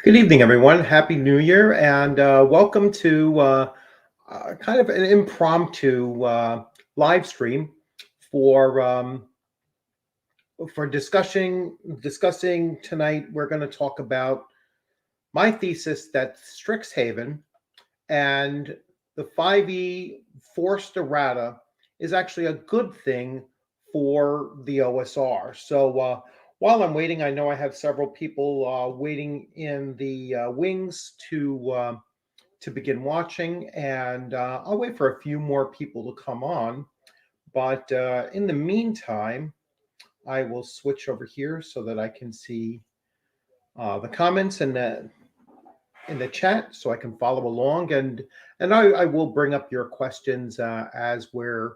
Good evening, everyone. Happy New Year, and welcome to kind of an impromptu live stream for discussing tonight. We're going to talk about my thesis that Strixhaven and the 5e forced errata is actually a good thing for the OSR. So while I'm waiting, I know I have several people waiting in the wings to begin watching, and I'll wait for a few more people to come on. But in the meantime, I will switch over here so that I can see the comments and in the chat so I can follow along, and I will bring up your questions as we're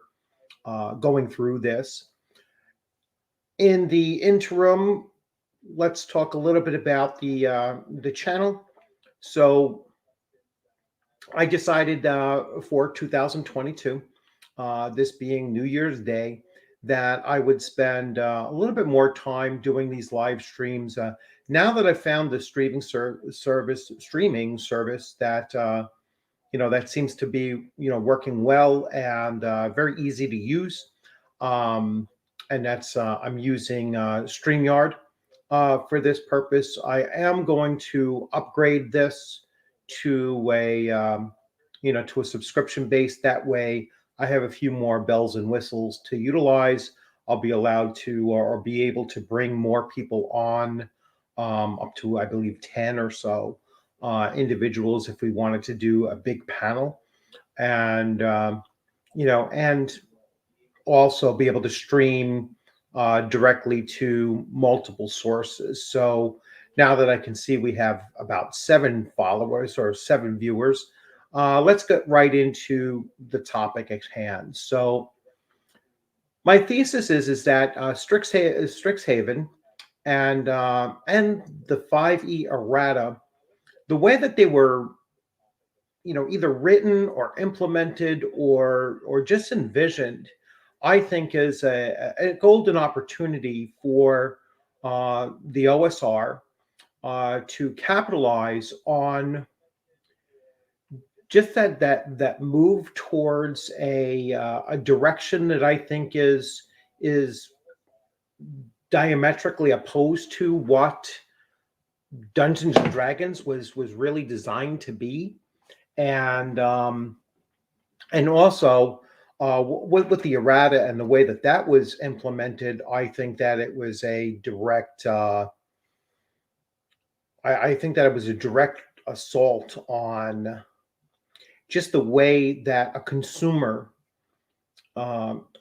going through this. In the interim, let's talk a little bit about the channel. So I decided for 2022, this being New Year's Day, that I would spend a little bit more time doing these live streams. Now that I've found the streaming service that that seems to be working well and very easy to use, and that's I'm using StreamYard for this purpose. I am going to upgrade this to a subscription base. That way I have a few more bells and whistles to utilize. I'll be allowed to or be able to bring more people on, up to I believe 10 or so individuals if we wanted to do a big panel, and and also be able to stream directly to multiple sources. So now that I can see we have about 7 followers or 7 viewers, let's get right into the topic at hand. So my thesis is that Strixhaven and the 5e errata, the way that they were either written or implemented or just envisioned, I think is a golden opportunity for the OSR to capitalize on just that move towards a direction that I think is diametrically opposed to what Dungeons and Dragons was really designed to be, and also with the errata and the way that was implemented, I think that it was a direct. I think that it was a direct assault on just the way that a consumer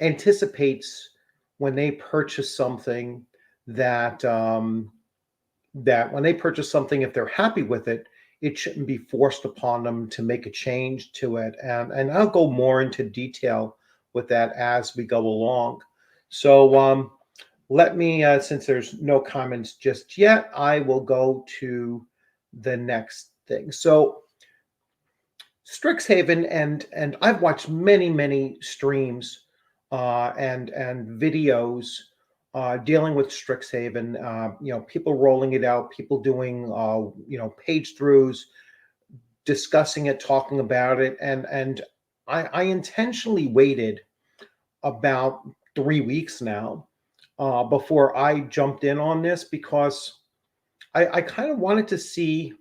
anticipates when they purchase something, that when they purchase something, if they're happy with it, it shouldn't be forced upon them to make a change to it. And I'll go more into detail with that as we go along. So let me, since there's no comments just yet, I will go to the next thing. So Strixhaven, and I've watched many streams and videos dealing with Strixhaven. People rolling it out, people doing page throughs, discussing it, talking about it, and I intentionally waited about 3 weeks now before I jumped in on this, because I kind of wanted to see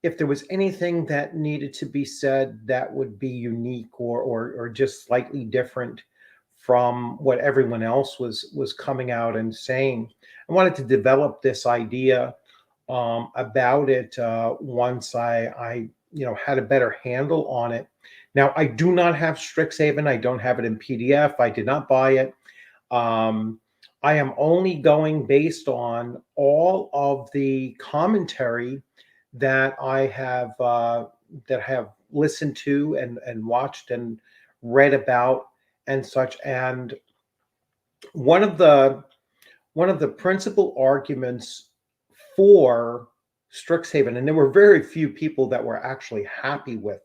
if there was anything that needed to be said that would be unique or just slightly different from what everyone else was coming out and saying. I wanted to develop this idea about it once I had a better handle on it. Now, I do not have Strixhaven. I don't have it in PDF. I did not buy it. I am only going based on all of the commentary that I have listened to and watched and read about and such. And one of the principal arguments for Strixhaven, and there were very few people that were actually happy with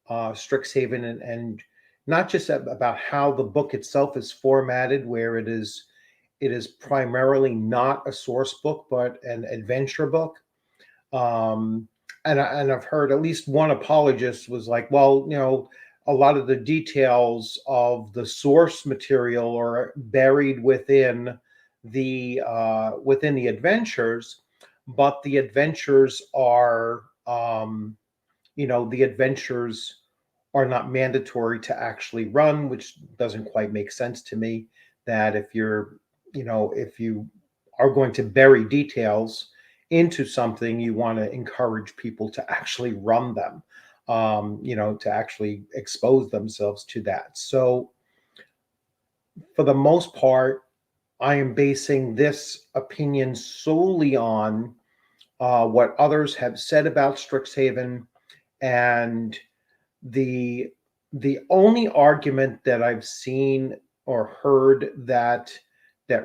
Strixhaven, and not just about how the book itself is formatted, where it is primarily not a source book but an adventure book. And I've heard at least one apologist was like, well, a lot of the details of the source material are buried within the adventures, but the adventures are the adventures are not mandatory to actually run, which doesn't quite make sense to me. That if you are going to bury details into something, you want to encourage people to actually run them, to actually expose themselves to that. So, for the most part, I am basing this opinion solely on what others have said about Strixhaven, and the the only argument that I've seen or heard that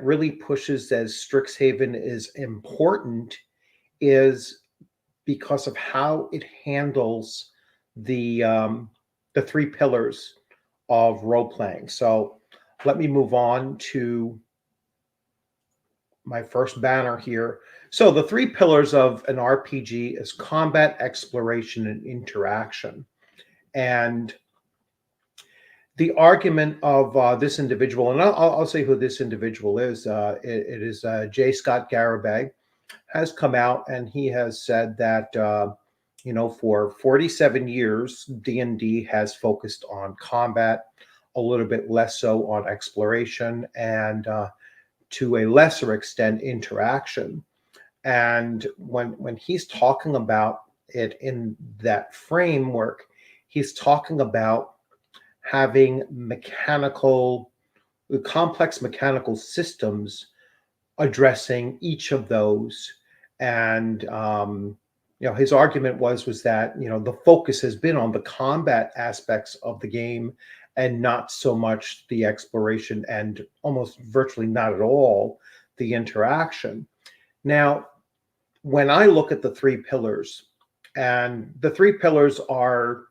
really pushes as Strixhaven is important is because of how it handles the um, the three pillars of role playing. So let me move on to my first banner here. So the three pillars of an RPG is combat, exploration, and interaction. And the argument of this individual, and I'll say who this individual is. It is J. Scott Garibay, has come out and he has said that for 47 years D&D has focused on combat, a little bit less so on exploration, and to a lesser extent interaction. And when he's talking about it in that framework, he's talking about having complex mechanical systems addressing each of those. And his argument was that the focus has been on the combat aspects of the game and not so much the exploration, and almost virtually not at all the interaction. Now, when I look at the three pillars, and the three pillars are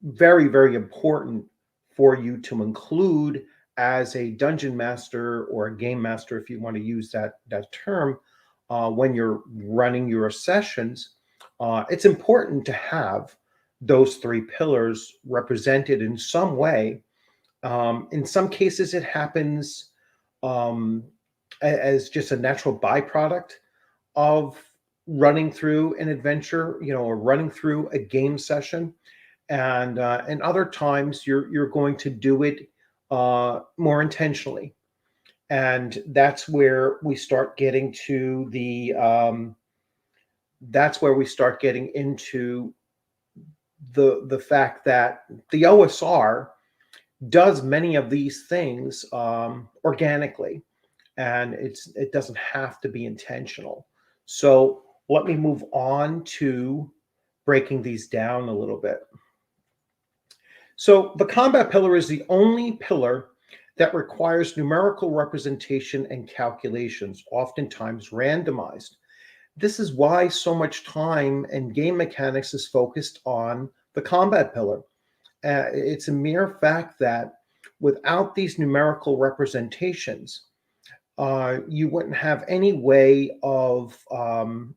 very, very important for you to include as a dungeon master or a game master, if you want to use that term, when you're running your sessions. It's important to have those three pillars represented in some way. In some cases, it happens as just a natural byproduct of running through an adventure, or running through a game session. And other times you're going to do it more intentionally, and that's where we start getting to the fact that the OSR does many of these things organically, and it doesn't have to be intentional. So let me move on to breaking these down a little bit. So the combat pillar is the only pillar that requires numerical representation and calculations, oftentimes randomized. This is why so much time and game mechanics is focused on the combat pillar. It's a mere fact that without these numerical representations, you wouldn't have any way of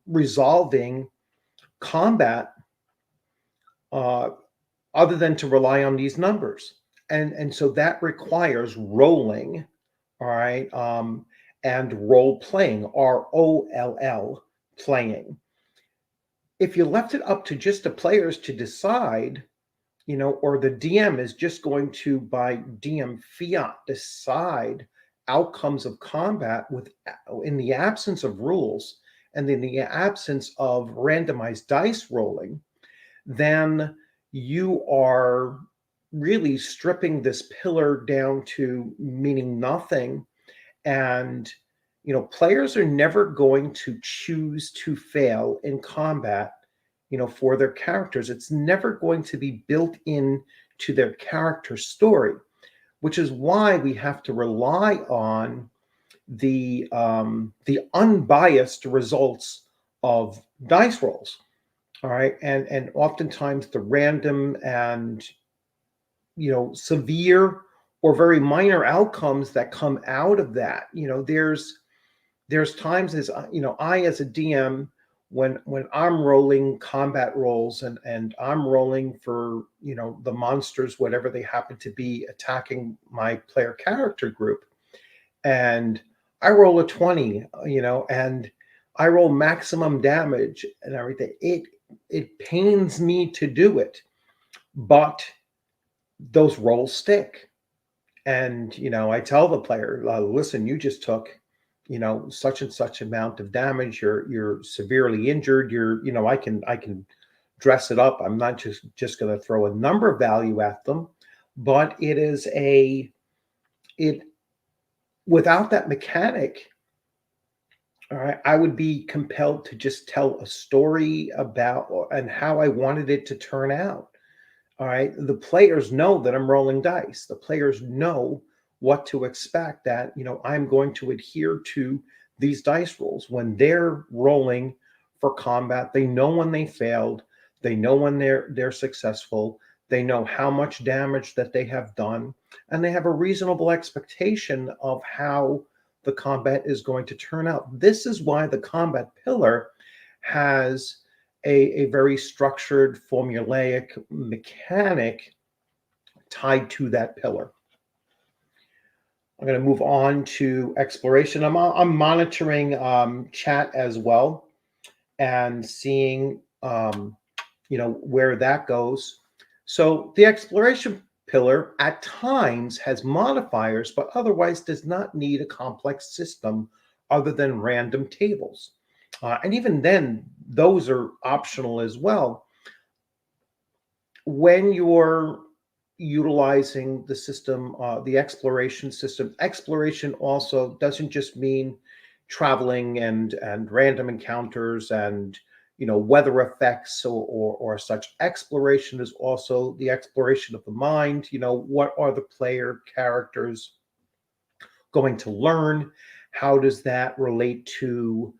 resolving combat other than to rely on these numbers. And so that requires rolling, all right, and role playing, ROLL, playing. If you left it up to just the players to decide, or the DM is just going to, by DM fiat, decide outcomes of combat in the absence of rules and in the absence of randomized dice rolling, then you are really stripping this pillar down to meaning nothing. And players are never going to choose to fail in combat for their characters. It's never going to be built in to their character story, which is why we have to rely on the unbiased results of dice rolls. All right. And oftentimes the random and, severe or very minor outcomes that come out of that, there's times, as I, as a DM, when I'm rolling combat rolls and I'm rolling for, the monsters, whatever they happen to be attacking my player character group, and I roll a 20, and I roll maximum damage and everything. It pains me to do it, but those rolls stick. And I tell the player, listen, you just took such and such amount of damage. You're severely injured. I can dress it up. I'm not just going to throw a number value at them, but it without that mechanic, all right, I would be compelled to just tell a story about and how I wanted it to turn out. All right. The players know that I'm rolling dice. The players know what to expect, that, I'm going to adhere to these dice rolls. When they're rolling for combat, they know when they failed. They know when they're successful. They know how much damage that they have done, and they have a reasonable expectation of how the combat is going to turn out. This is why the combat pillar has a very structured, formulaic mechanic tied to that pillar. I'm going to move on to exploration. I'm monitoring chat as well and seeing where that goes. So the exploration pillar at times has modifiers, but otherwise does not need a complex system other than random tables. And even then, those are optional as well. When you're utilizing the system, the exploration system, exploration also doesn't just mean traveling and random encounters and weather effects or such. Exploration is also the exploration of the mind. What are the player characters going to learn? How does that relate to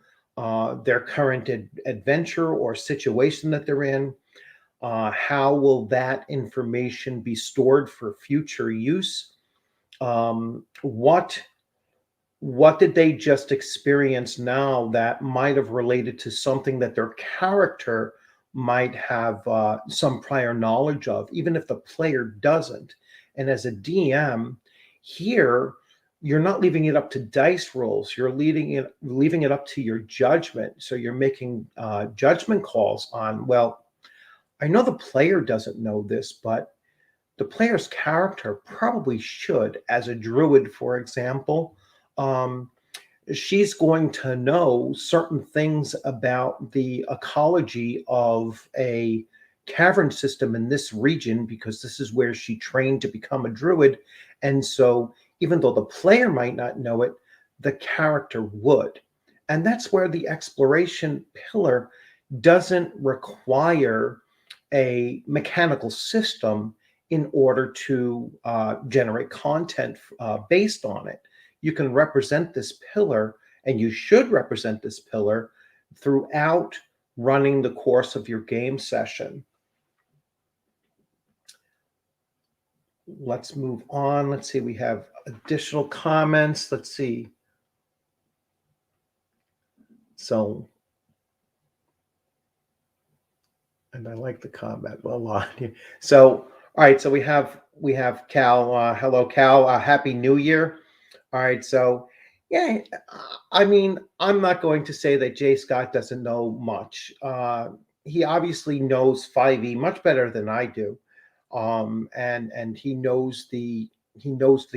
their current adventure or situation that they're in? How will that information be stored for future use? What did they just experience now that might have related to something that their character might have some prior knowledge of, even if the player doesn't? And as a DM here, you're not leaving it up to dice rolls. You're leaving it up to your judgment. So you're making judgment calls on, well, I know the player doesn't know this, but the player's character probably should. As a druid, for example, um, she's going to know certain things about the ecology of a cavern system in this region because this is where she trained to become a druid. And so, even though the player might not know it, the character would. And that's where the exploration pillar doesn't require a mechanical system in order to generate content based on it. You can represent this pillar, and you should represent this pillar throughout running the course of your game session. Let's move on. Let's see, we have additional comments. Let's see. So, and I like the combat a lot. So, all right. So we have Cal. Hello, Cal. Happy New Year. All right. So, yeah. I mean, I'm not going to say that Jay Scott doesn't know much. He obviously knows 5e much better than I do, and he knows the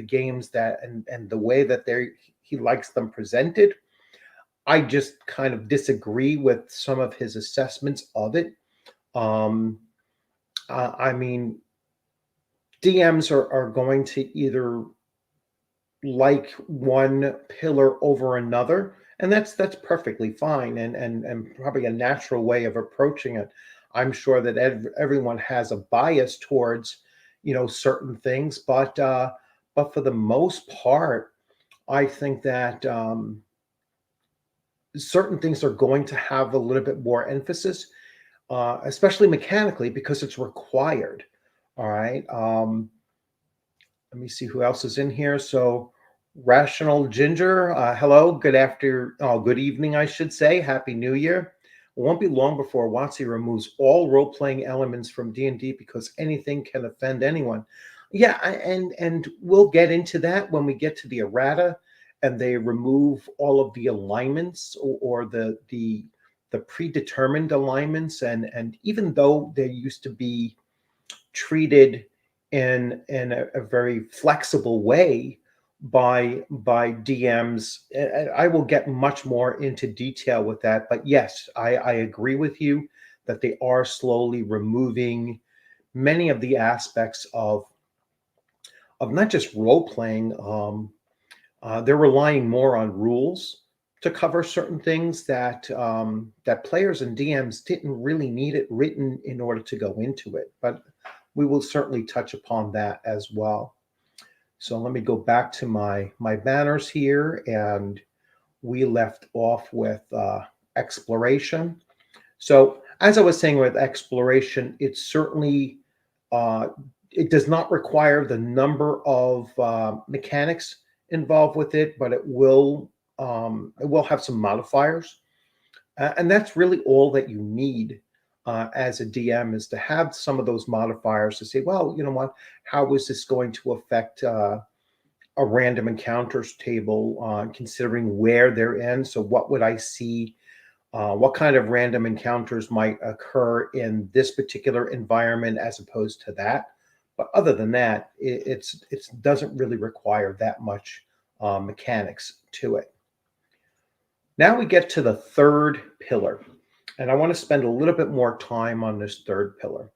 games that and the way that he likes them presented. I just kind of disagree with some of his assessments of it. Um, I mean, DMs are going to either like one pillar over another, and that's perfectly fine and probably a natural way of approaching it. I'm sure that everyone has a bias towards certain things, but for the most part, I think that certain things are going to have a little bit more emphasis, especially mechanically, because it's required. All right. Let me see who else is in here. So, Rational Ginger, hello, good evening, I should say. Happy New Year. It won't be long before WotC removes all role-playing elements from D&D because anything can offend anyone. Yeah, and we'll get into that when we get to the errata, and they remove all of the alignments, or the predetermined alignments, and even though they used to be treated in a very flexible way by DMs. I will get much more into detail with that, but yes, I agree with you that they are slowly removing many of the aspects of not just role playing. They're relying more on rules to cover certain things that players and DMs didn't really need it written in order to go into it. But we will certainly touch upon that as well. So let me go back to my banners here, and we left off with exploration. So as I was saying with exploration, it's certainly uh, it does not require the number of mechanics involved with it, but it will have some modifiers, and that's really all that you need as a DM, is to have some of those modifiers to say, well, you know what, how is this going to affect a random encounters table, considering where they're in? So what would I see? What kind of random encounters might occur in this particular environment as opposed to that? But other than that, it doesn't really require that much mechanics to it. Now we get to the third pillar, and I want to spend a little bit more time on this third pillar.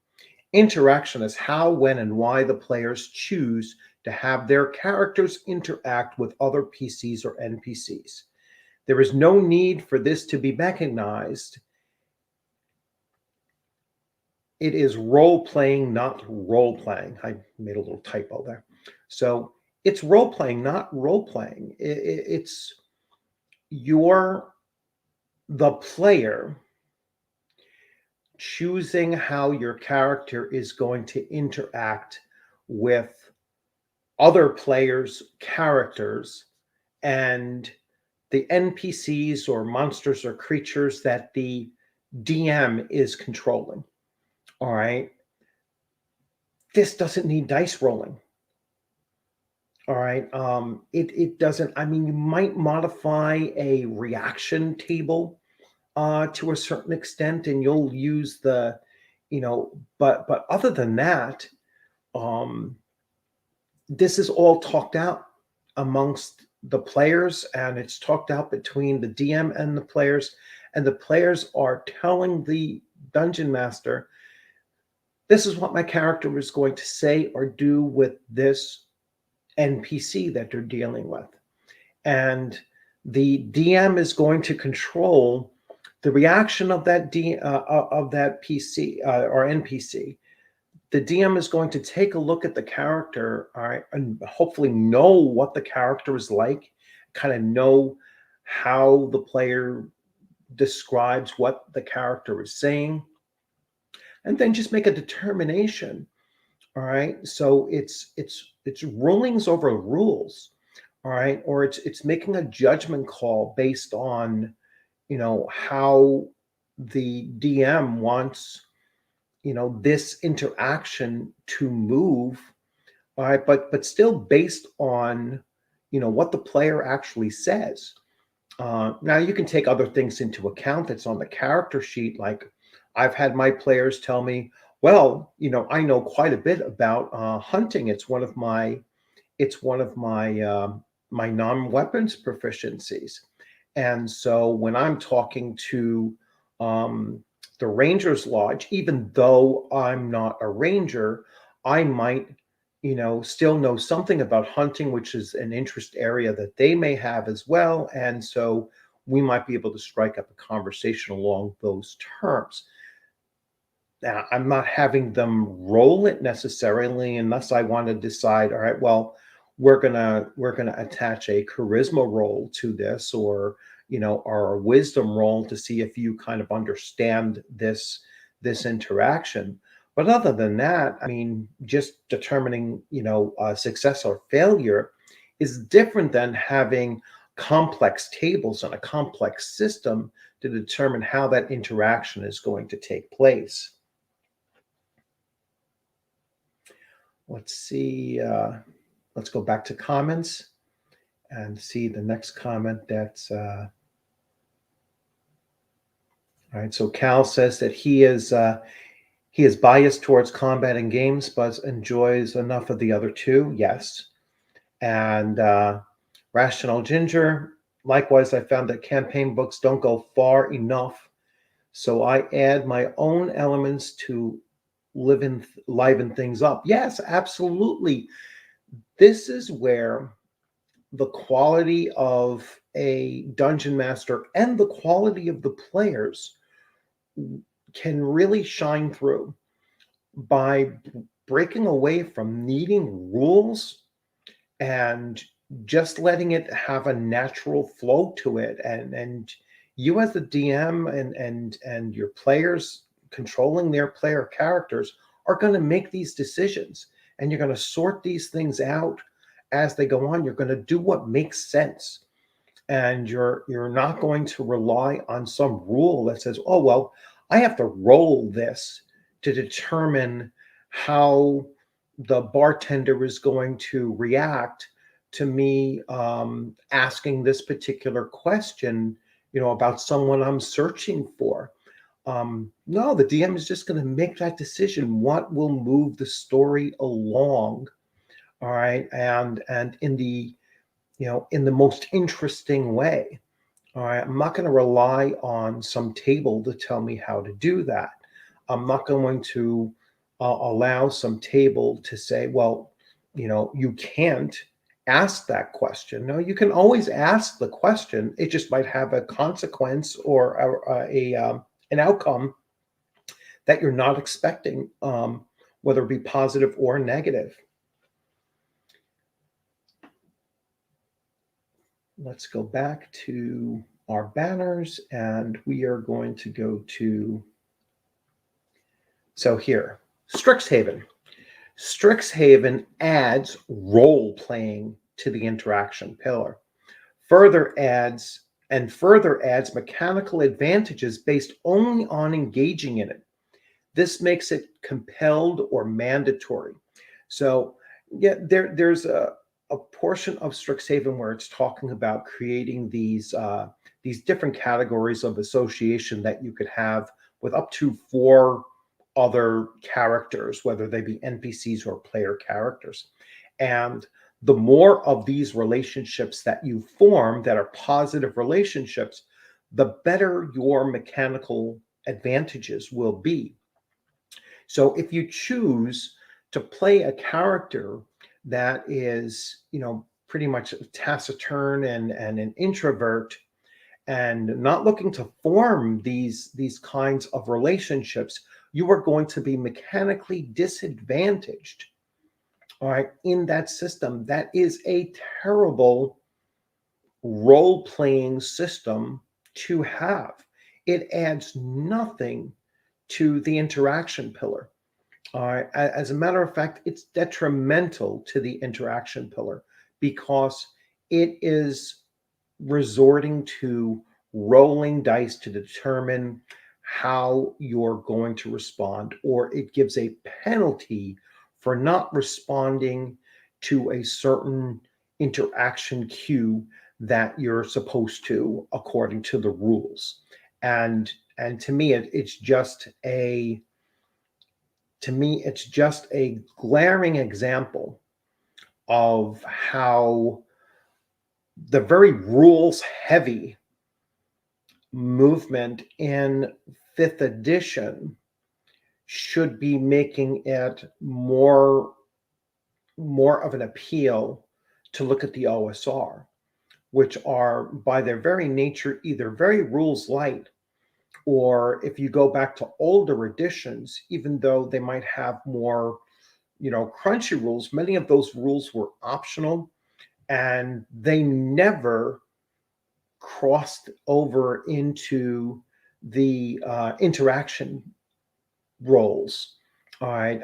Interaction is how, when, and why the players choose to have their characters interact with other PCs or NPCs. There is no need for this to be mechanized. It is role playing, not role playing. I made a little typo there. So it's role playing, not role playing. It's you're the player choosing how your character is going to interact with other players' characters and the NPCs or monsters or creatures that the DM is controlling. All right. This doesn't need dice rolling. All right. It doesn't. I mean, you might modify a reaction table to a certain extent, and you'll use the, but other than that, um, this is all talked out amongst the players, and it's talked out between the DM and the players are telling the dungeon master, this is what my character is going to say or do with this NPC that they're dealing with. And the DM is going to control the reaction of that PC or NPC. The DM is going to take a look at the character, all right, and hopefully know what the character is like, kind of know how the player describes what the character is saying, and then just make a determination. All right, so it's rulings over rules, all right, or it's making a judgment call based on how the DM wants this interaction to move, all right, but still based on what the player actually says. Now you can take other things into account that's on the character sheet. Like I've had my players tell me, well, I know quite a bit about hunting. It's one of my my non-weapons proficiencies. And so when I'm talking to the Ranger's Lodge, even though I'm not a ranger, I might, still know something about hunting, which is an interest area that they may have as well. And so we might be able to strike up a conversation along those terms. Now, I'm not having them roll it necessarily unless I want to decide, all right, well, we're gonna attach a charisma roll to this, or a wisdom roll to see if you kind of understand this interaction. But other than that, I mean, just determining, success or failure is different than having complex tables and a complex system to determine how that interaction is going to take place. Let's see. Let's go back to comments and see the next comment. That's all right. So Cal says that he is biased towards combat and games, but enjoys enough of the other two. Yes. And Rational Ginger, likewise, I found that campaign books don't go far enough, so I add my own elements to liven things up. Yes, absolutely. This is where the quality of a dungeon master and the quality of the players can really shine through by breaking away from needing rules and just letting it have a natural flow to it, and you as the DM and your players controlling their player characters are going to make these decisions, and you're going to sort these things out as they go on. You're going to do what makes sense, and you're not going to rely on some rule that says, oh well, I have to roll this to determine how the bartender is going to react to me asking this particular question, about someone I'm searching for. No, the DM is just going to make that decision. What will move the story along? All right, and in the in the most interesting way. All right, I'm not going to rely on some table to tell me how to do that. I'm not going to allow some table to say, well, you can't ask that question. No, you can always ask the question. It just might have a consequence or an outcome that you're not expecting, whether it be positive or negative. Let's go back to our banners, and we are going to go to, so here, Strixhaven. Strixhaven adds role-playing to the interaction pillar. Further adds mechanical advantages based only on engaging in it. This makes it compelled or mandatory. So yeah, there's a portion of Strixhaven where it's talking about creating these different categories of association that you could have with up to 4 other characters, whether they be NPCs or player characters. And the more of these relationships that you form that are positive relationships, the better your mechanical advantages will be. So if you choose to play a character that is, pretty much taciturn and an introvert and not looking to form these kinds of relationships, you are going to be mechanically disadvantaged, all right, in that system. That is a terrible role-playing system to have. It adds nothing to the interaction pillar. As a matter of fact, it's detrimental to the interaction pillar because it is resorting to rolling dice to determine how you're going to respond, or it gives a penalty for not responding to a certain interaction cue that you're supposed to according to the rules. And to me, it's just a glaring example of how the very rules heavy movement in 5th edition should be making it more of an appeal to look at the OSR, which are by their very nature either very rules light, or if you go back to older editions, even though they might have more, crunchy rules, many of those rules were optional and they never crossed over into the interaction roles. All right.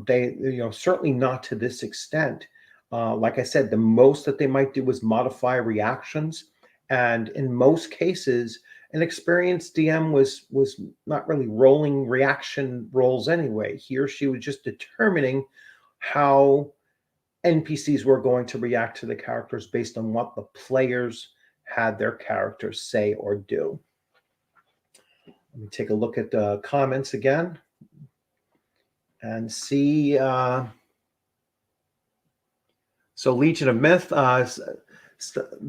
They, certainly not to this extent. Like I said, the most that they might do is modify reactions, And in most cases, an experienced DM was not really rolling reaction rolls anyway. He or she was just determining how NPCs were going to react to the characters based on what the players had their characters say or do. Let me take a look at the comments again and see. So Legion of Myth,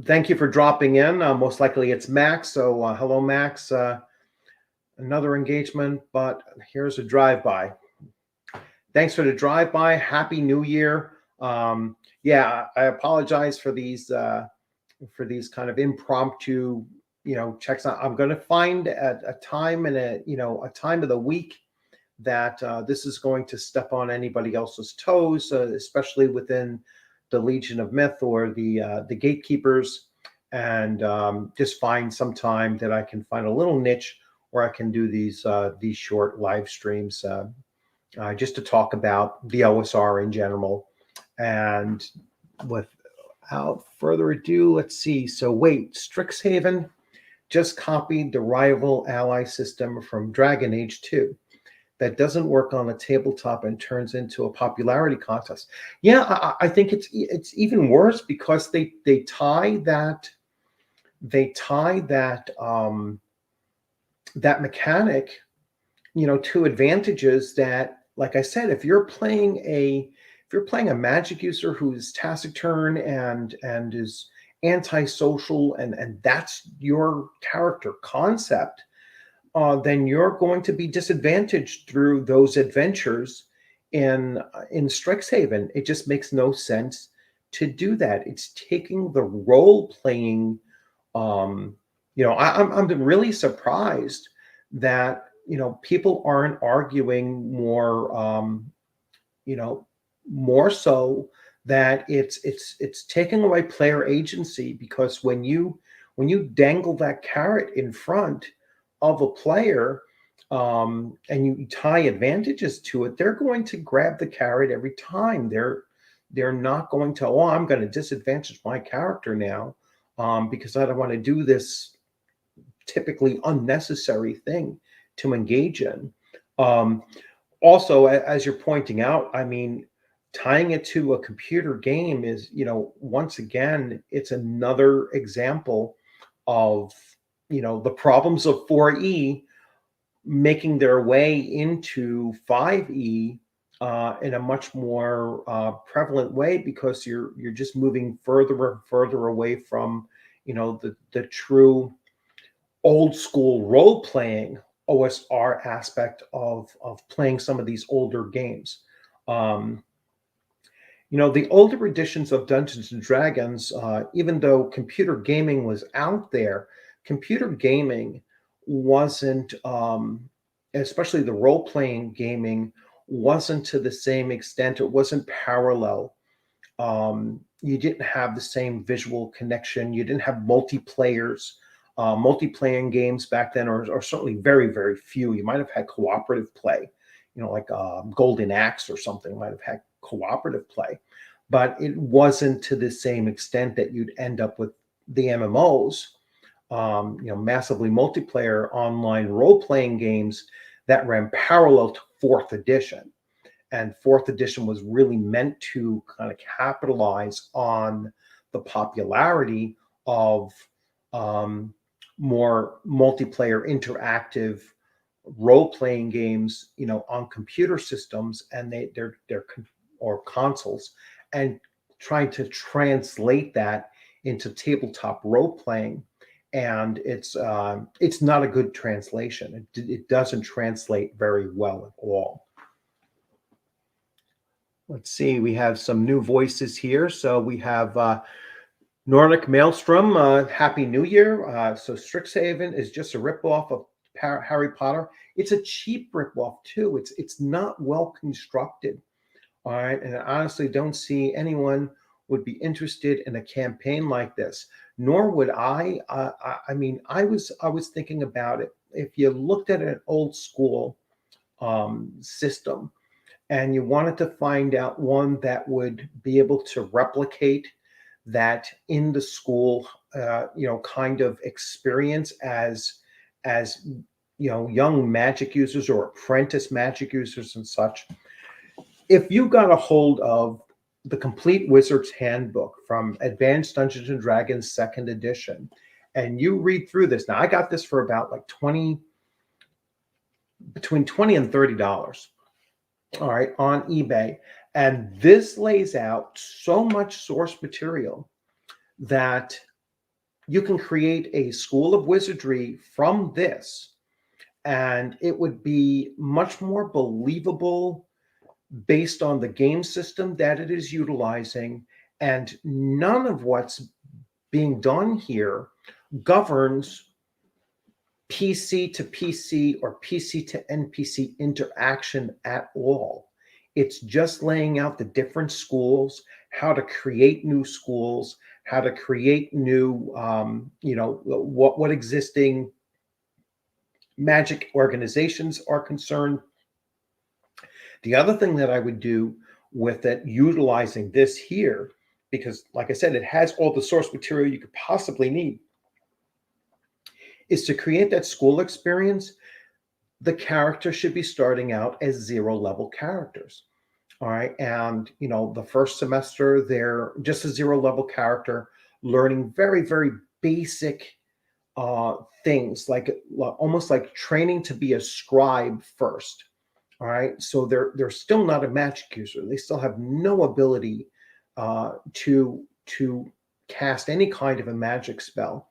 thank you for dropping in. Most likely it's Max. So hello, Max. Another engagement, but here's a drive-by. Thanks for the drive-by. Happy New Year. Yeah, I apologize for these kind of impromptu, checks. I'm going to find a time and a time of the week that this is going to step on anybody else's toes, especially within the Legion of Myth or the gatekeepers, and just find some time that I can find a little niche where I can do these short live streams just to talk about the OSR in general. And without further ado, let's see. So wait, Strixhaven just copied the rival ally system from Dragon Age 2 that doesn't work on a tabletop and turns into a popularity contest. Yeah, I think it's even worse because they tie that that mechanic, to advantages that, like I said, if you're playing a magic user who's taciturn and is antisocial and that's your character concept, then you're going to be disadvantaged through those adventures in Strixhaven. It just makes no sense to do that. It's taking the role playing. I'm really surprised that people aren't arguing more. More so that it's taking away player agency, because when you dangle that carrot in front of a player, and you tie advantages to it, they're going to grab the carrot every time. They're not going to, oh, I'm going to disadvantage my character now because I don't want to do this typically unnecessary thing to engage in. Also, as you're pointing out, I mean, tying it to a computer game is, once again, it's another example of, the problems of 4E making their way into 5E in a much more prevalent way, because you're just moving further and further away from, the true old school role playing OSR aspect of playing some of these older games. The older editions of Dungeons and Dragons, even though computer gaming was out there, computer gaming wasn't, especially the role-playing gaming, wasn't to the same extent. It wasn't parallel. You didn't have the same visual connection. You didn't have multiplayers. Multiplayer games back then, or certainly very, very few. You might have had cooperative play, like Golden Axe or something might have had cooperative play, but it wasn't to the same extent that you'd end up with the MMOs, massively multiplayer online role-playing games that ran parallel to 4th edition. And 4th edition was really meant to kind of capitalize on the popularity of more multiplayer interactive role-playing games, on computer systems and they're or consoles, and trying to translate that into tabletop role-playing. And it's not a good translation. It doesn't translate very well at all. Let's see, we have some new voices here. So we have Nordic Maelstrom, Happy New Year. So Strixhaven is just a ripoff of Harry Potter. It's a cheap ripoff too. It's not well constructed. All right, and I honestly don't see anyone would be interested in a campaign like this. Nor would I. I mean, I was thinking about it. If you looked at an old school system, and you wanted to find out one that would be able to replicate that in the school kind of experience as young magic users or apprentice magic users and such. If you got a hold of the complete Wizard's Handbook from Advanced Dungeons and Dragons Second Edition, and you read through this, now I got this for about like between $20 and $30, all right, on eBay. And this lays out so much source material that you can create a school of wizardry from this, and it would be much more believable based on the game system that it is utilizing. And none of what's being done here governs PC to PC or PC to NPC interaction at all. It's just laying out the different schools, how to create new schools, how to create new, what existing magic organizations are concerned. The other thing that I would do with it, utilizing this here, because like I said, it has all the source material you could possibly need, is to create that school experience. The character should be starting out as 0 level characters. All right. And, the first semester, they're just a 0 level character, learning very, very basic things, like almost like training to be a scribe first. All right. So they're still not a magic user. They still have no ability to cast any kind of a magic spell,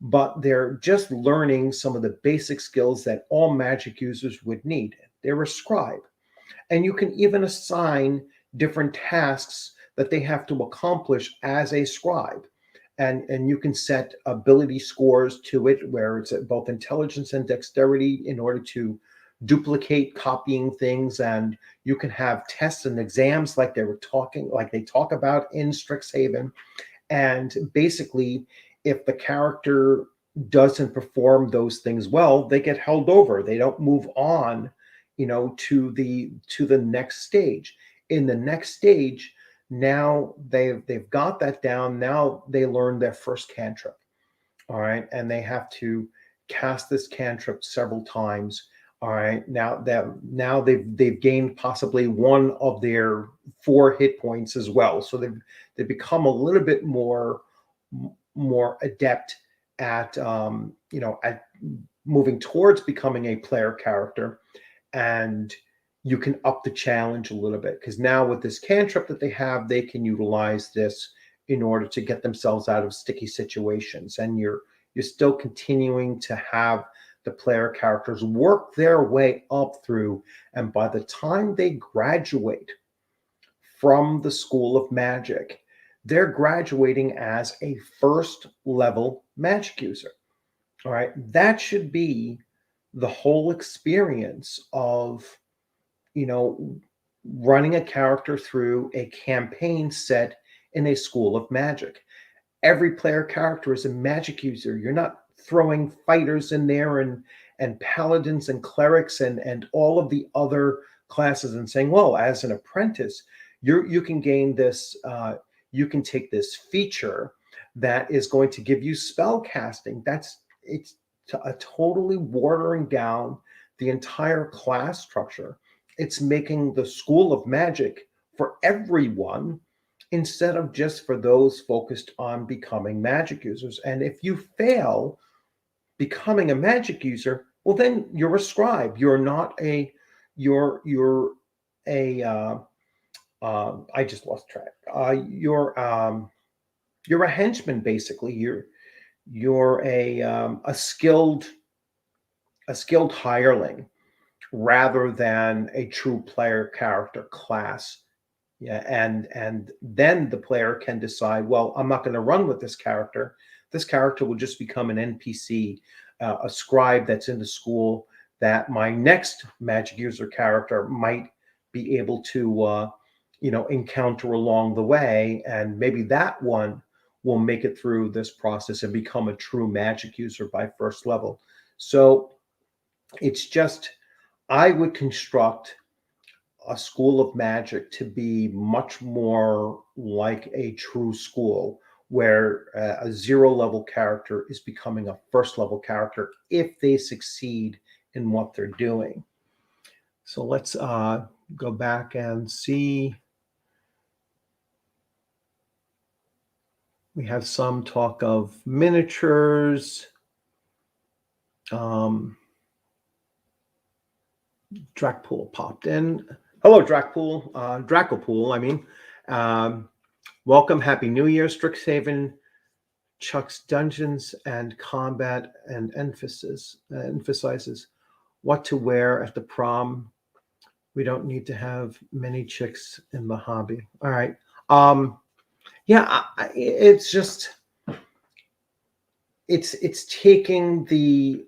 but they're just learning some of the basic skills that all magic users would need. They're a scribe. And you can even assign different tasks that they have to accomplish as a scribe. And you can set ability scores to it, where it's at both intelligence and dexterity, in order to duplicate copying things. And you can have tests and exams like they talk about in Strixhaven. And basically, if the character doesn't perform those things well, they get held over. They don't move on, to the next stage. In the next stage, now they've got that down. Now they learn their first cantrip. All right. And they have to cast this cantrip several times. All right. Now they've gained possibly one of their 4 hit points as well. So they've become a little bit more adept at at moving towards becoming a player character. And you can up the challenge a little bit, because now with this cantrip that they have, they can utilize this in order to get themselves out of sticky situations. And you're still continuing to have the player characters work their way up through, and by the time they graduate from the School of Magic, they're graduating as a first level magic user. All right. That should be the whole experience of, running a character through a campaign set in a School of Magic. Every player character is a magic user. You're not throwing fighters in there and paladins and clerics and all of the other classes and saying, well, as an apprentice, you can gain this, you can take this feature that is going to give you spell casting. It's a totally watering down the entire class structure. It's making the School of Magic for everyone, instead of just for those focused on becoming magic users. And if you fail becoming a magic user, well, then you're a scribe. You're not you're a I just lost track. You're a henchman, basically. You're a skilled hireling, rather than a true player character class. Yeah, and then the player can decide, well, I'm not going to run with this character. This character will just become an NPC, a scribe that's in the school that my next magic user character might be able to encounter along the way, and maybe that one will make it through this process and become a true magic user by first level. So it's just, I would construct a School of Magic to be much more like a true school, where a 0 level character is becoming a 1st level character if they succeed in what they're doing. So let's go back and see. We have some talk of miniatures. Dracpool popped in. Hello, Dracpool. Dracopool, I mean. Welcome. Happy New Year, Strixhaven. Chuck's Dungeons and Combat and emphasizes what to wear at the prom. We don't need to have many chicks in the hobby. All right. Yeah, it's just it's taking the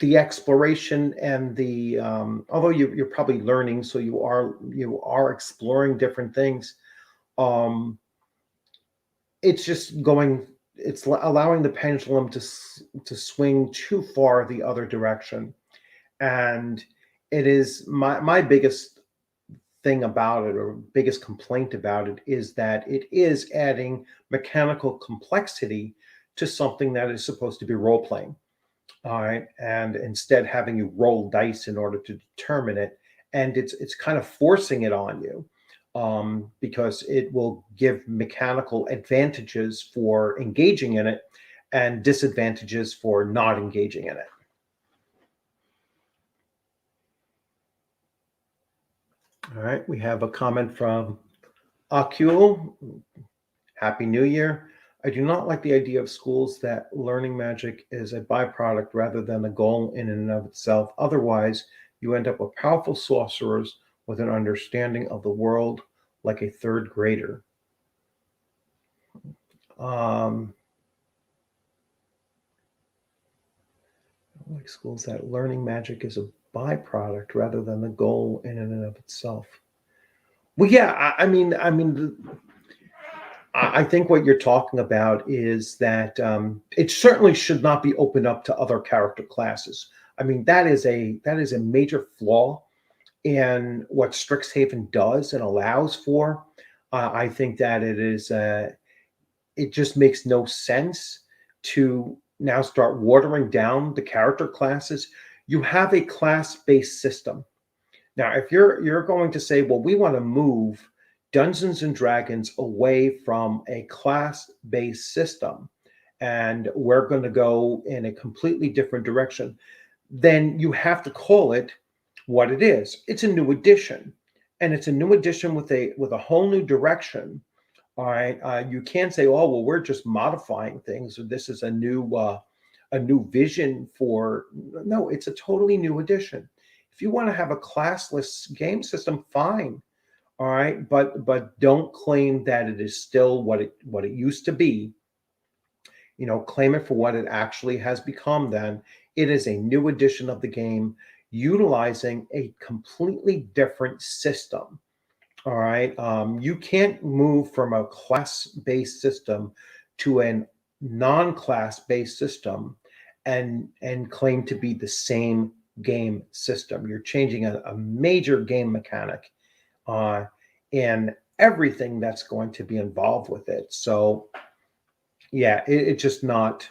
exploration and the although you're probably learning, so you are exploring different things. It's just going. It's allowing the pendulum to swing too far the other direction, and it is my biggest thing about it, or biggest complaint about it, is that it is adding mechanical complexity to something that is supposed to be role playing. All right, and instead having you roll dice in order to determine it, and it's kind of forcing it on you, because it will give mechanical advantages for engaging in it and disadvantages for not engaging in it. All right, we have a comment from Akul. Happy New Year. I do not like the idea of schools that learning magic is a byproduct rather than a goal in and of itself. Otherwise, you end up with powerful sorcerers with an understanding of the world like a 3rd grader. Like schools that learning magic is a byproduct rather than the goal in and of itself. Well, yeah, I think what you're talking about is that it certainly should not be opened up to other character classes. I mean, that is a major flaw in what Strixhaven does and allows for. I think that it just makes no sense to now start watering down the character classes. You have a class-based system. Now, if you're going to say, well, we want to move Dungeons and Dragons away from a class-based system, and we're going to go in a completely different direction, then you have to call it what it is. It's a new edition, and it's a new edition with a whole new direction. All right, you can't say, "Oh, well, we're just modifying things," or "This is a new vision for." No, it's a totally new edition. If you want to have a classless game system, fine. All right, but don't claim that it is still what it used to be. Claim it for what it actually has become. Then it is a new edition of the game, utilizing a completely different system. All right. You can't move from a class-based system to a non-class-based system and claim to be the same game system. You're changing a major game mechanic, and everything that's going to be involved with it. So, yeah, it's just not.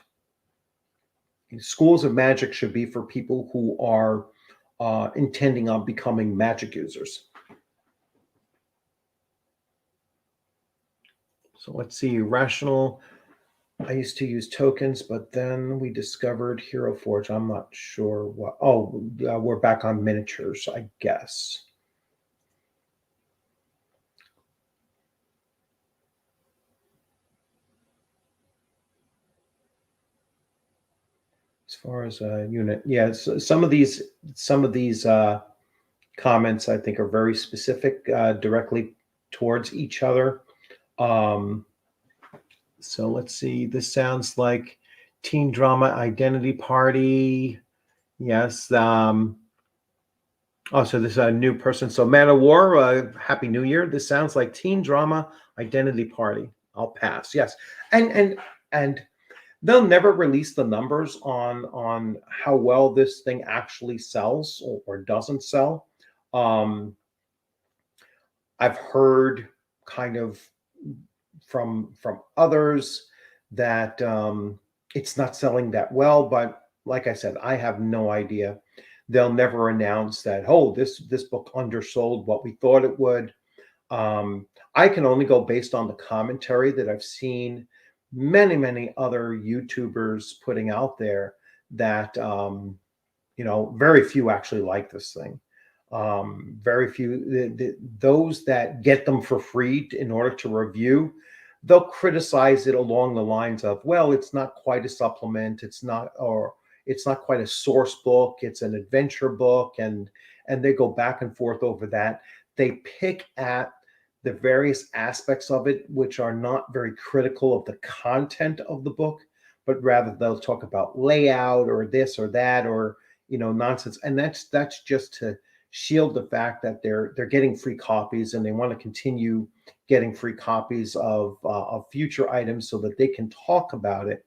Schools of magic should be for people who are intending on becoming magic users. So let's see, Rational. I used to use tokens, but then we discovered Hero Forge. I'm not sure what. Oh, we're back on miniatures, I guess. As far as a unit, yeah. So some of these comments I think are very specific, directly towards each other. So let's see. This sounds like teen drama identity party. Yes. So this is a new person. So Man of War, Happy New Year. This sounds like teen drama identity party. I'll pass. Yes. And they'll never release the numbers on how well this thing actually sells or doesn't sell. I've heard kind of from others that it's not selling that well. But like I said, I have no idea. They'll never announce that, oh, this book undersold what we thought it would. I can only go based on the commentary that I've seen many other YouTubers putting out there, that very few actually like this thing. Very few. Those that get them for free in order to review, they'll criticize it along the lines of, well, it's not quite a supplement, it's not quite a source book, it's an adventure book, and they go back and forth over that. They pick at the various aspects of it, which are not very critical of the content of the book, but rather they'll talk about layout or this or that, or nonsense. And that's just to shield the fact that they're getting free copies, and they want to continue getting free copies of future items so that they can talk about it,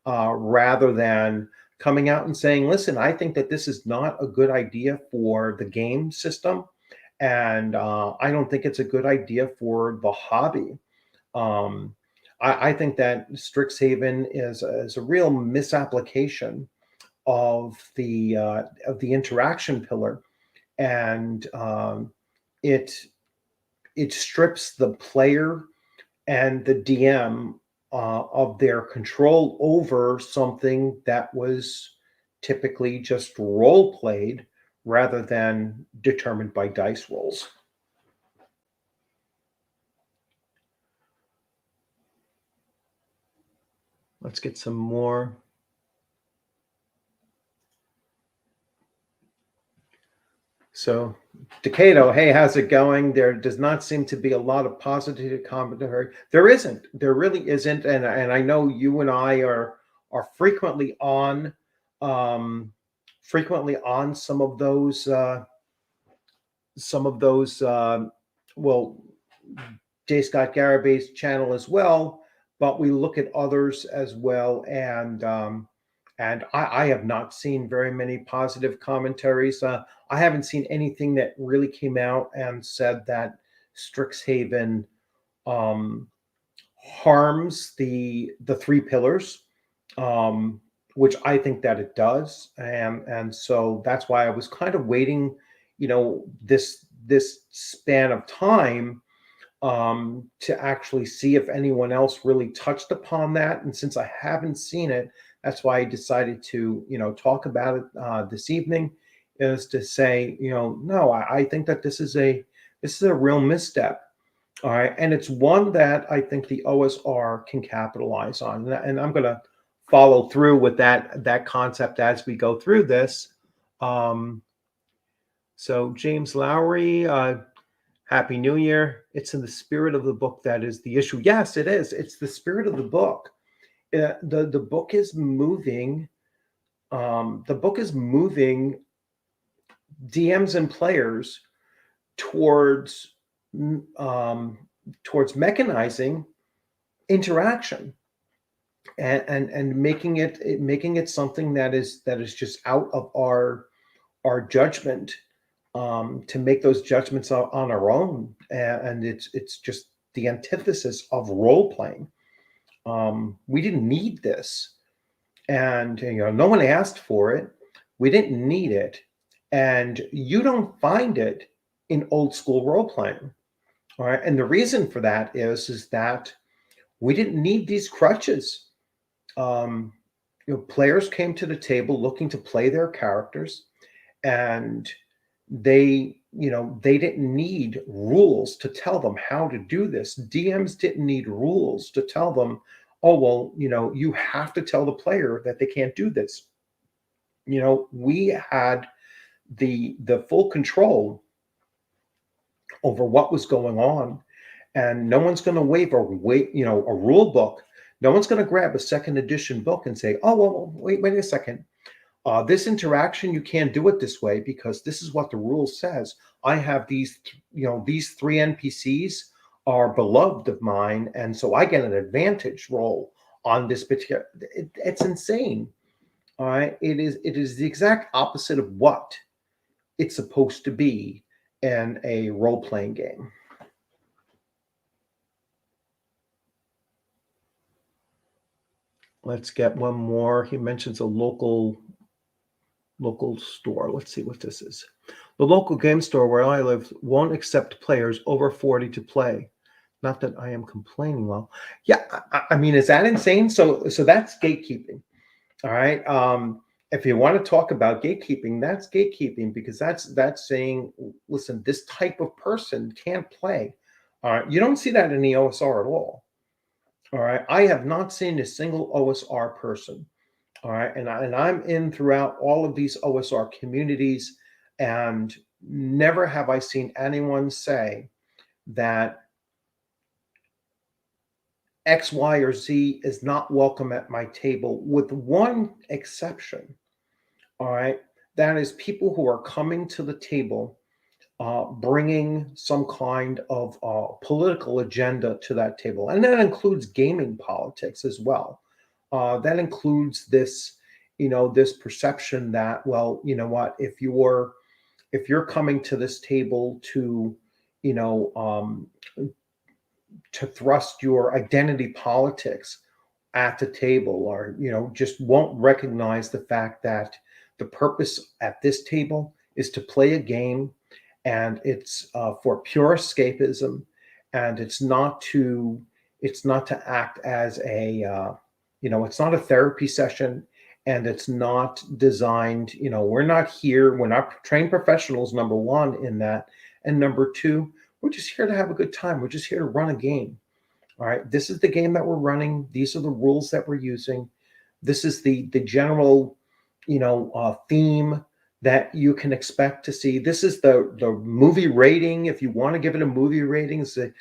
rather than coming out and saying, listen, I think that this is not a good idea for the game system, and I don't think it's a good idea for the hobby. I think that Strixhaven is a real misapplication of the interaction pillar, and it strips the player and the DM of their control over something that was typically just role played rather than determined by dice rolls. Let's get some more. So, Decado, hey, how's it going? There does not seem to be a lot of positive commentary. There isn't. There really isn't. And I know you and I are frequently on some of those well, J. Scott Garabay's channel as well, but we look at others as well, and I have not seen very many positive commentaries. I haven't seen anything that really came out and said that Strixhaven harms the three pillars, which I think that it does, and so that's why I was kind of waiting, this span of time, to actually see if anyone else really touched upon that. And since I haven't seen it, that's why I decided to, talk about it this evening, is to say, no, I think that this is a real misstep. All right, and it's one that I think the OSR can capitalize on, and I'm going to follow through with that concept as we go through this. So James Lowry, Happy New Year. It's in the spirit of the book that is the issue. Yes, it is. It's the spirit of the book. The book is moving. The book is moving DMs and players towards mechanizing interaction, and making it something that is just out of our judgment, to make those judgments on our own, and it's just the antithesis of role playing. We didn't need this, and no one asked for it. We didn't need it, and you don't find it in old school role playing. All right, and the reason for that is that we didn't need these crutches. Players came to the table looking to play their characters, and they didn't need rules to tell them how to do this. DMs didn't need rules to tell them, oh, well, you have to tell the player that they can't do this. We had the full control over what was going on, and no one's going to waive a rule book. No one's going to grab a second edition book and say, oh, well, wait a second. This interaction, you can't do it this way because this is what the rule says. I have these three NPCs are beloved of mine, and so I get an advantage roll on this particular. It's insane. All right, it is the exact opposite of what it's supposed to be in a role playing game. Let's get one more. He mentions a local store. Let's see what this is. The local game store where I live won't accept players over 40 to play. Not that I am complaining. Well, yeah, I mean, is that insane? So that's gatekeeping. All right. If you want to talk about gatekeeping, that's gatekeeping, because that's saying, listen, this type of person can't play. All right. You don't see that in the OSR at all. All right. I have not seen a single OSR person. All right. And I'm in throughout all of these OSR communities, and never have I seen anyone say that X, Y, or Z is not welcome at my table, with one exception. All right. That is people who are coming to the table, bringing some kind of political agenda to that table. And that includes gaming politics as well. That includes this, this perception that, well, you know what, if you're coming to this table to, you know, to thrust your identity politics at the table, or just won't recognize the fact that the purpose at this table is to play a game, and it's for pure escapism, and it's not to act as a it's not a therapy session, and it's not designed, we're not trained professionals, number one, in that, and number two, we're just here to have a good time, we're just here to run a game. All right, this is the game that we're running. These are the rules that we're using. This is the general, theme that you can expect to see. This is the movie rating. If you want to give it a movie rating, is that,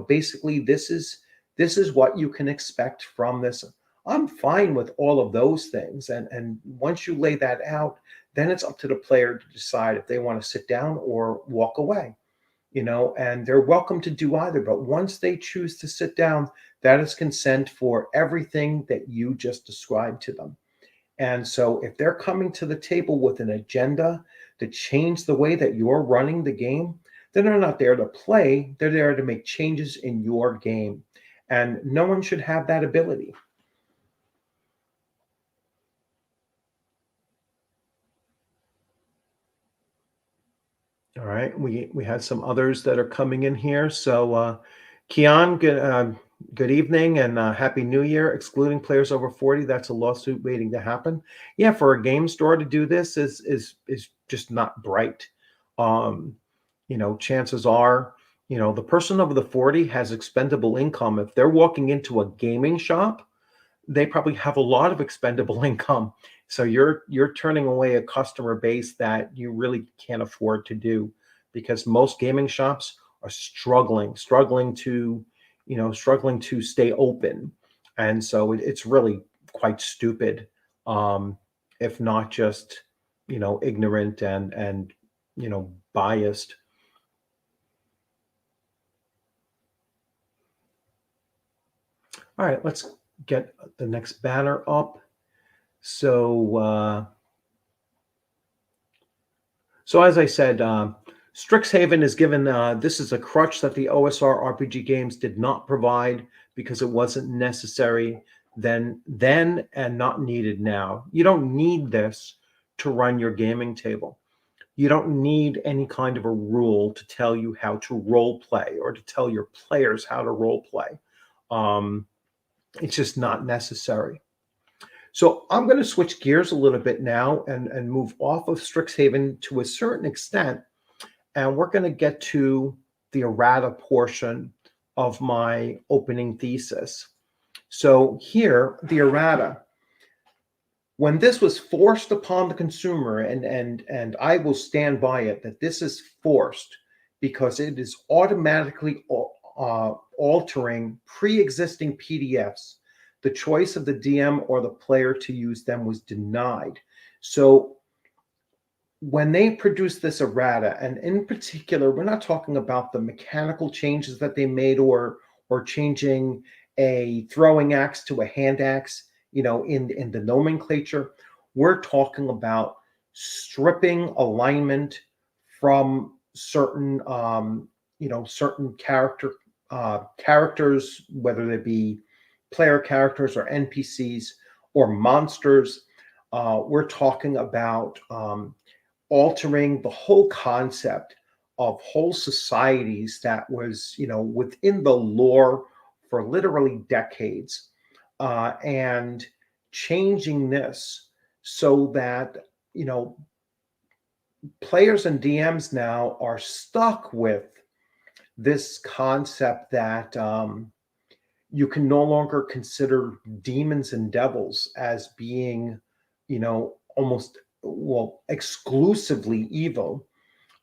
basically this is what you can expect from this. I'm fine with all of those things, and once you lay that out, then it's up to the player to decide if they want to sit down or walk away. And they're welcome to do either. But once they choose to sit down, that is consent for everything that you just described to them. And so if they're coming to the table with an agenda to change the way that you're running the game, then they're not there to play. They're there to make changes in your game. And no one should have that ability. All right, we had some others that are coming in here. So, Kian, good evening, and Happy New Year. Excluding players over 40, that's a lawsuit waiting to happen. Yeah, for a game store to do this is just not bright. Chances are, the person over the 40 has expendable income. If they're walking into a gaming shop, they probably have a lot of expendable income. So you're turning away a customer base that you really can't afford to do, because most gaming shops are struggling to stay open. And so it's really quite stupid, if not just, ignorant and biased. All right, let's get the next banner up. So as I said, Strixhaven is given, this is a crutch that the OSR RPG games did not provide, because it wasn't necessary then and not needed now. You don't need this to run your gaming table. You don't need any kind of a rule to tell you how to role play, or to tell your players how to role play. It's just not necessary. So I'm going to switch gears a little bit now, and move off of Strixhaven to a certain extent, and we're going to get to the errata portion of my opening thesis. So here, the errata. When this was forced upon the consumer, and I will stand by it, that this is forced, because it is automatically altering pre-existing PDFs. The choice of the DM or the player to use them was denied. So when they produced this errata, and in particular, we're not talking about the mechanical changes that they made, or changing a throwing axe to a hand axe, in the nomenclature. We're talking about stripping alignment from certain, certain characters, whether they be player characters or NPCs, or monsters. We're talking about altering the whole concept of whole societies that was, within the lore for literally decades, and changing this so that, you know, players and DMs now are stuck with this concept that you can no longer consider demons and devils as being, almost, well, exclusively evil,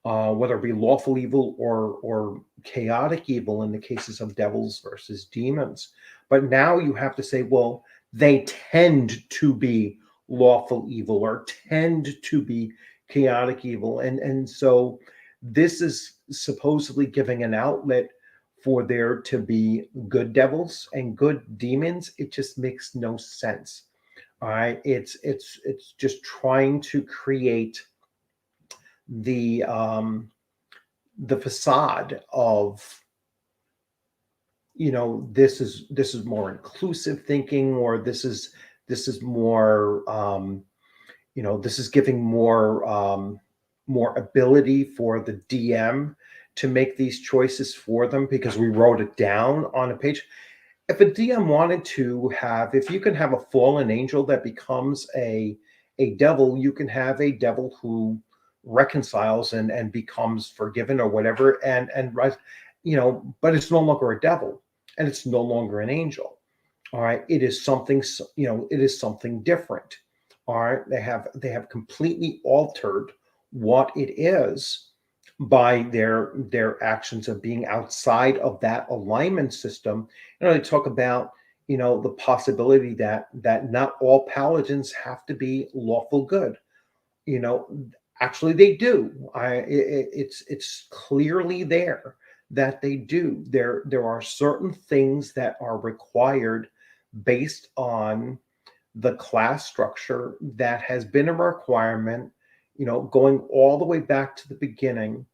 whether it be lawful evil or chaotic evil in the cases of devils versus demons. But now you have to say, well, they tend to be lawful evil or tend to be chaotic evil. And so this is supposedly giving an outlet for there to be good devils and good demons. It just makes no sense. All right. It's just trying to create the the facade of, this is more inclusive thinking, or this is more, this is giving more ability for the DM to make these choices for them because we wrote it down on a page. If a DM wanted to have, if you can have a fallen angel that becomes a devil, you can have a devil who reconciles and becomes forgiven or whatever, and but it's no longer a devil and it's no longer an angel. All right, it is something, it is something different. All right, they have completely altered what it is by their actions of being outside of that alignment system. They talk about, the possibility that not all paladins have to be lawful good. you know Actually they do. It's clearly there that they do. There are certain things that are required based on the class structure that has been a requirement, going all the way back to the beginning.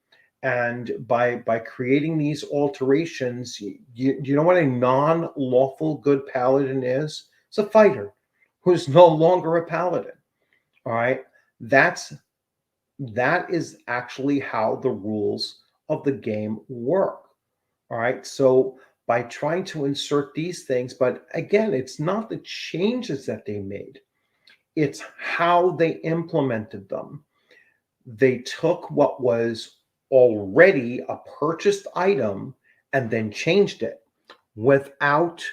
And by creating these alterations, you know what a non-lawful good paladin is? It's a fighter who's no longer a paladin. All right. That is actually how the rules of the game work. All right. So by trying to insert these things, but again, it's not the changes that they made, it's how they implemented them. They took what was already a purchased item and then changed it without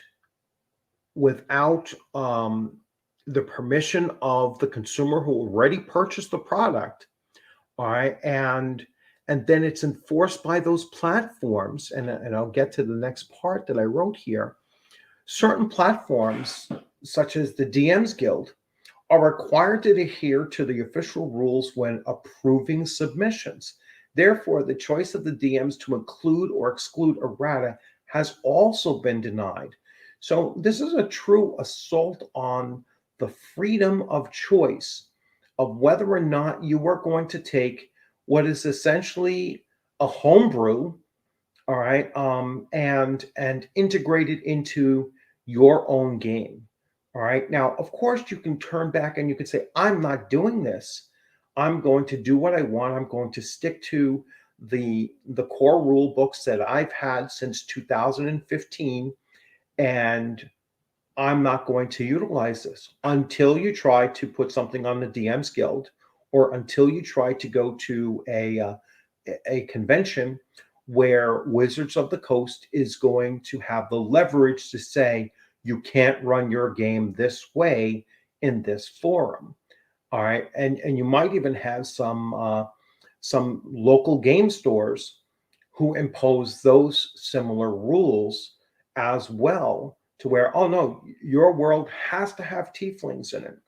the permission of the consumer who already purchased the product. All right. And then it's enforced by those platforms. And I'll get to the next part that I wrote here. Certain platforms, such as the DM's Guild, are required to adhere to the official rules when approving submissions. Therefore, the choice of the DMs to include or exclude errata has also been denied. So this is a true assault on the freedom of choice of whether or not you are going to take what is essentially a homebrew, all right, and integrate it into your own game. All right. Now, of course, you can turn back and you can say, I'm not doing this. I'm going to do what I want. I'm going to stick to the core rule books that I've had since 2015, and I'm not going to utilize this until you try to put something on the DM's Guild, or until you try to go to a convention where Wizards of the Coast is going to have the leverage to say, you can't run your game this way in this forum. All right. And you might even have some local game stores who impose those similar rules as well, to where, oh no, your world has to have tieflings in it,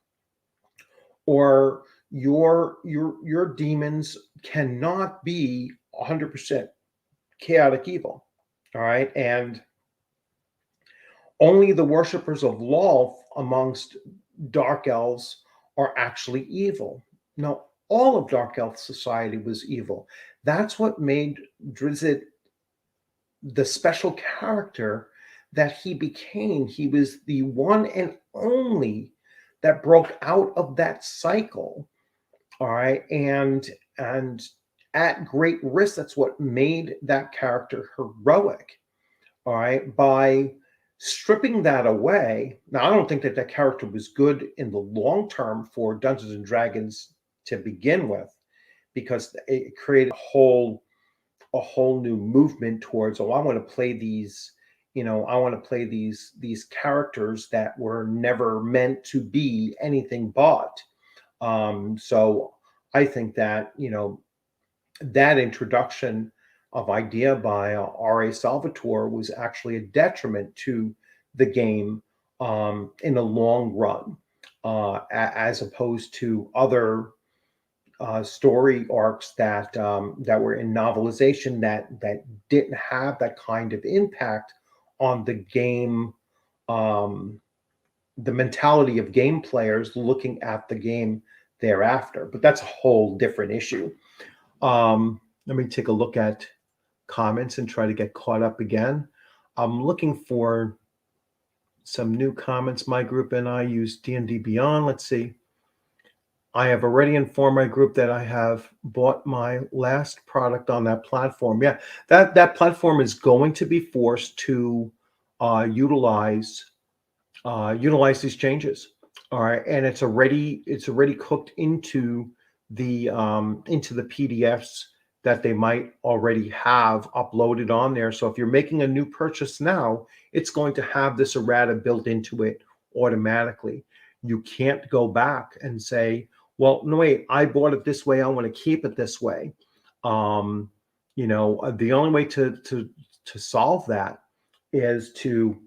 or your demons cannot be 100% chaotic evil. All right. And only the worshippers of Lolth amongst dark elves are actually evil. No, all of dark elf society was evil. That's what made Drizzt the special character that he became. He was the one and only that broke out of that cycle. All right. And at great risk, that's what made that character heroic. All right. By stripping that away, now I don't think that that character was good in the long term for Dungeons and Dragons to begin with, because it created a whole new movement towards, oh, I want to play these, I want to play these characters that were never meant to be anything but. So I think that, that introduction of idea by R.A. Salvatore was actually a detriment to the game in the long run, as opposed to other story arcs that were in novelization that didn't have that kind of impact on the game, um, the mentality of game players looking at the game thereafter. But that's a whole different issue. Let me take a look at comments and try to get caught up again. I'm looking for some new comments. My group and I use D&D Beyond. Let's see. I have already informed my group that I have bought my last product on that platform. Yeah, that platform is going to be forced to utilize these changes. All right, and it's already cooked into the PDFs that they might already have uploaded on there. So if you're making a new purchase now, it's going to have this errata built into it automatically. You can't go back and say, well, no, wait, I bought it this way, I want to keep it this way. The only way to solve that is to,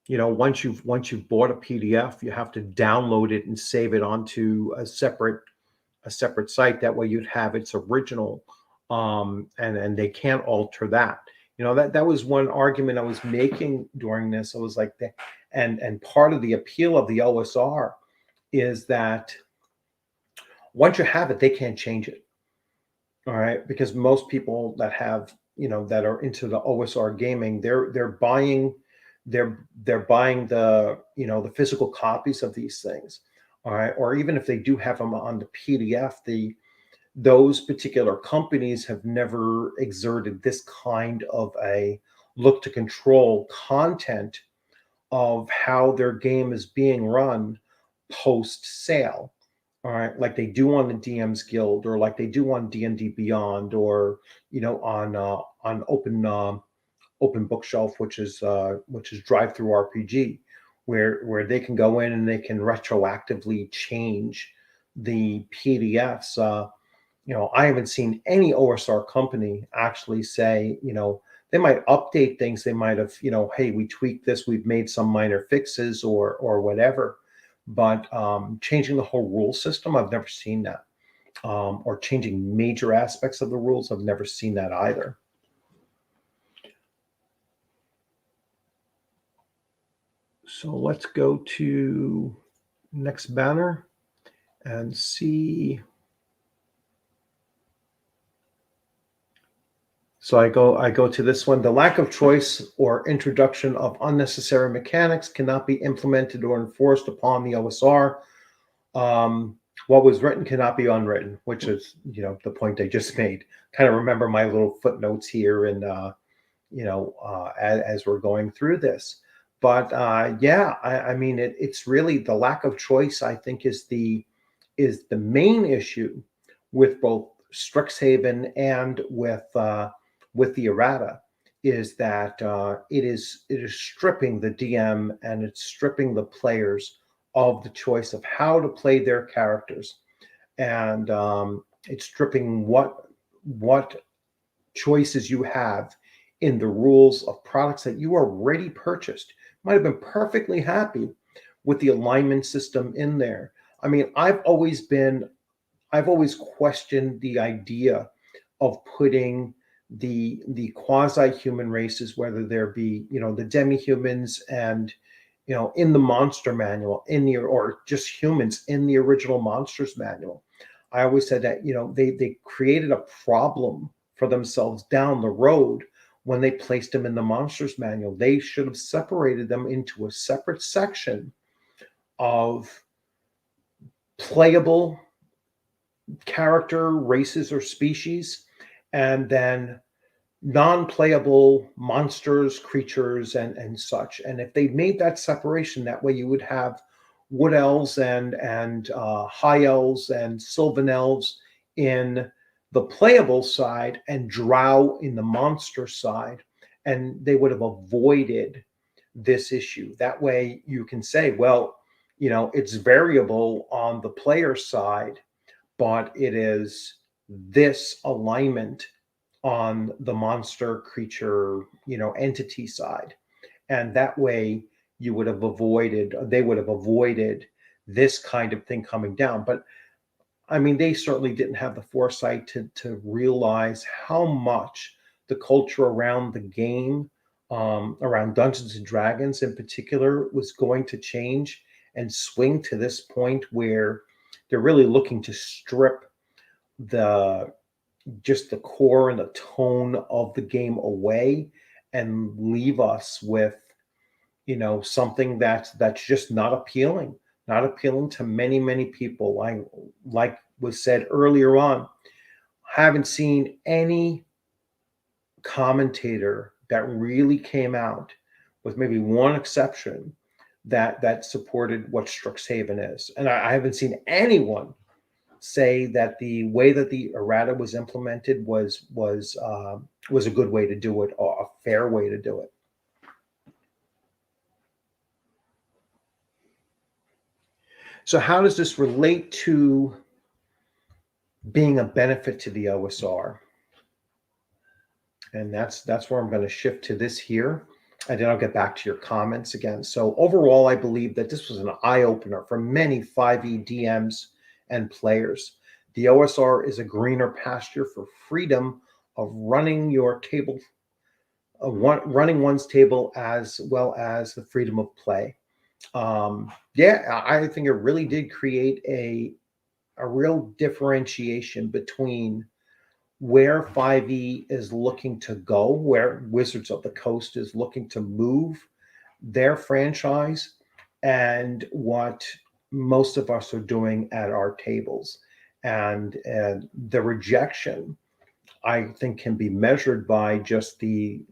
once you've bought a PDF, you have to download it and save it onto a separate site. That way you'd have its original, and they can't alter that. That was one argument I was making during this. I was like, and part of the appeal of the OSR is that once you have it, they can't change it. All right, because most people that have, that are into the OSR gaming, they're buying the, the physical copies of these things. All right, or even if they do have them on the PDF, those particular companies have never exerted this kind of a look to control content of how their game is being run post sale. All right, like they do on the DM's Guild, or like they do on D&D Beyond, or on Open Bookshelf, which is Drive Through RPG, where they can go in and they can retroactively change the PDFs. I haven't seen any OSR company actually say, they might update things. They might have, hey, we tweaked this, we've made some minor fixes or whatever. But changing the whole rule system, I've never seen that. Or changing major aspects of the rules, I've never seen that either. So let's go to next banner and see. So I go to this one. The lack of choice or introduction of unnecessary mechanics cannot be implemented or enforced upon the OSR. What was written cannot be unwritten, which is, the point I just made. Kind of remember my little footnotes here, and as we're going through this. But yeah, I mean, it's really the lack of choice, I think, is the main issue with both Strixhaven and with the errata, is that it is stripping the DM and it's stripping the players of the choice of how to play their characters, and it's stripping what choices you have in the rules of products that you already purchased. Might have been perfectly happy with the alignment system in there. I mean, I've always questioned the idea of putting the quasi-human races, whether there be, the demi-humans and, in the monster manual, or just humans in the original monsters manual. I always said that, they created a problem for themselves down the road when they placed them in the monsters manual. They should have separated them into a separate section of playable character, races, or species, and then non-playable monsters, creatures, and such. And if they made that separation, that way you would have wood elves and high elves and sylvan elves in the playable side and drow in the monster side, and they would have avoided this issue. That way you can say, well, it's variable on the player side, but it is this alignment on the monster creature, entity side. And that way they would have avoided this kind of thing coming down. But I mean, they certainly didn't have the foresight to realize how much the culture around the game, around Dungeons and Dragons in particular, was going to change and swing to this point where they're really looking to strip the just the core and the tone of the game away and leave us with something that's just not appealing to many people. I, like was said earlier on, haven't seen any commentator that really came out, with maybe one exception, that supported what Strixhaven is. And I haven't seen anyone say that the way that the errata was implemented was a good way to do it, or a fair way to do it. So how does this relate to being a benefit to the OSR? And that's where I'm going to shift to this here, and then I'll get back to your comments again. So overall, I believe that this was an eye-opener for many 5e DMs and players. The OSR is a greener pasture for freedom of running your table, running one's table, as well as the freedom of play. I think it really did create a real differentiation between where 5e is looking to go, where Wizards of the Coast is looking to move their franchise, and what most of us are doing at our tables. And the rejection, I think, can be measured by just the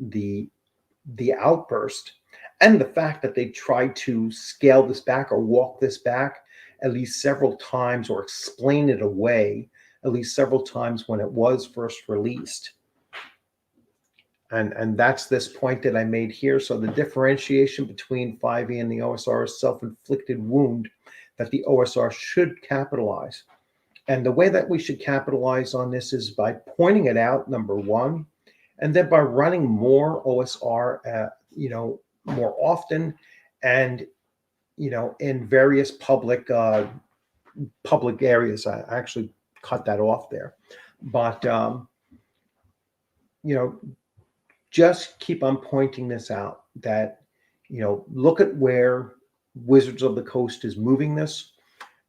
outburst, and the fact that they tried to scale this back or walk this back at least several times, or explain it away at least several times when it was first released. And that's this point that I made here. So the differentiation between 5e and the OSR is self-inflicted wound that the OSR should capitalize. And the way that we should capitalize on this is by pointing it out, number one, and then by running more OSR, more often, and in various public areas. I actually cut that off there, but just keep on pointing this out, that look at where Wizards of the Coast is moving this,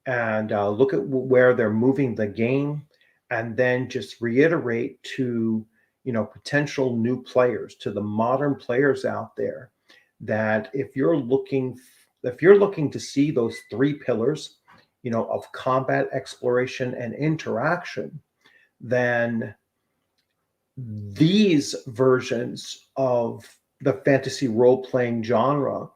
and look at where they're moving the game, and then just reiterate to potential new players, to the modern players out there, that if you're looking to see those three pillars, of combat, exploration, and interaction, then these versions of the fantasy role-playing genre,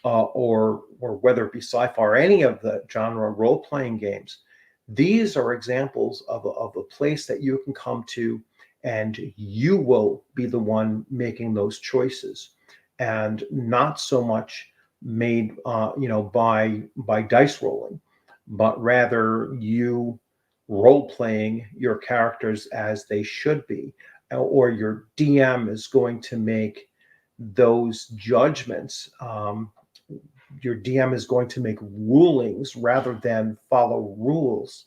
or whether it be sci-fi or any of the genre role-playing games, these are examples of a place that you can come to, and you will be the one making those choices, and not so much made by dice rolling, but rather you role playing your characters as they should be, or your DM is going to make those judgments. Your DM is going to make rulings rather than follow rules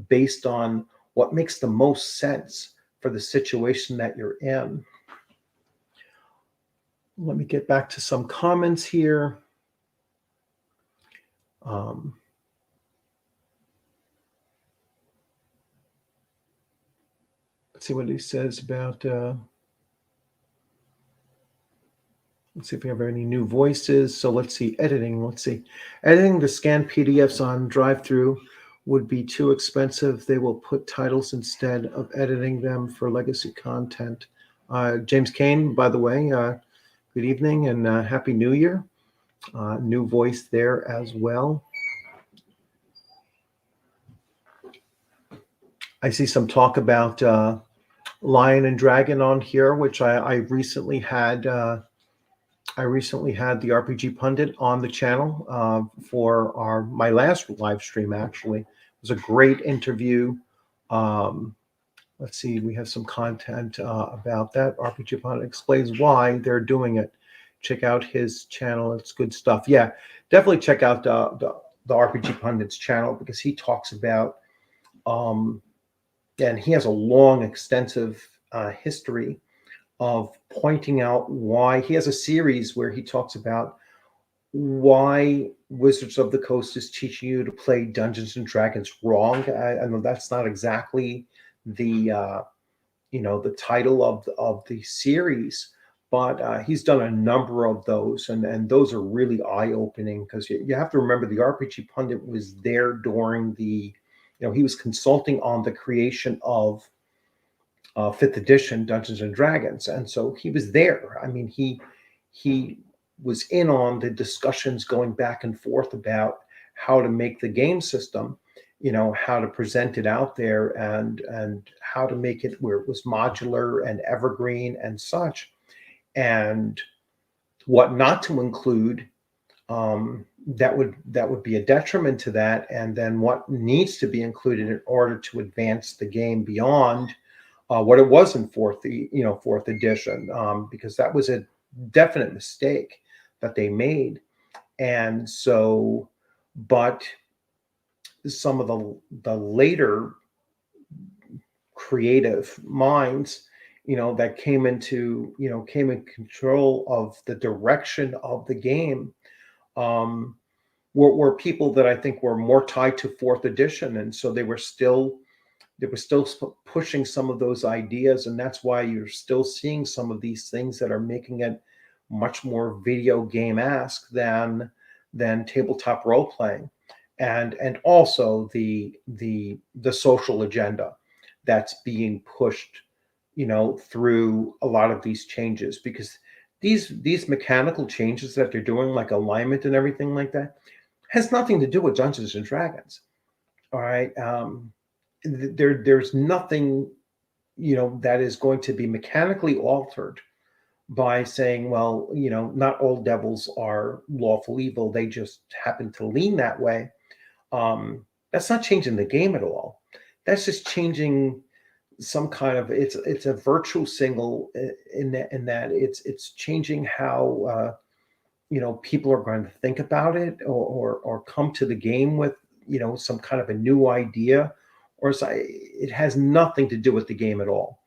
based on what makes the most sense for the situation that you're in. Let me get back to some comments here. Let's see what he says about. Let's see if we have any new voices. So let's see, editing. Let's see, editing to scan PDFs on drive-through would be too expensive. They will put titles instead of editing them for legacy content. James Kane, by the way, good evening and Happy New Year. New voice there as well. I see some talk about Lion and Dragon on here, which I recently had. I recently had the RPG Pundit on the channel for my last live stream. Actually, it was a great interview. Let's see, we have some content about that. RPG Pundit explains why they're doing it. Check out his channel; it's good stuff. Yeah, definitely check out the RPG Pundit's channel because he talks about. And he has a long, extensive history of pointing out why he has a series where he talks about why Wizards of the Coast is teaching you to play Dungeons and Dragons wrong. I know that's not exactly the the title of the series, but he's done a number of those, and those are really eye opening because you have to remember the RPG Pundit was there during the he was consulting on the creation of fifth edition Dungeons and Dragons, and so he was there. I mean, he was in on the discussions going back and forth about how to make the game system, how to present it out there, and how to make it where it was modular and evergreen and such, and what not to include. That would be a detriment to that, and then what needs to be included in order to advance the game beyond what it was in fourth edition, because that was a definite mistake that they made. And so, but some of the later creative minds, that came in control of the direction of the game, were people that I think were more tied to fourth edition, and so they were still pushing some of those ideas, and that's why you're still seeing some of these things that are making it much more video game-esque than tabletop role playing, and also the social agenda that's being pushed, through a lot of these changes, because these mechanical changes that they're doing, like alignment and everything like that, has nothing to do with Dungeons and Dragons. All right. There's nothing that is going to be mechanically altered by saying, well, not all devils are lawful evil, they just happen to lean that way. That's not changing the game at all. That's just changing some kind of, it's a virtual single in that it's changing how people are going to think about it, or come to the game with some kind of a new idea, or it has nothing to do with the game at all.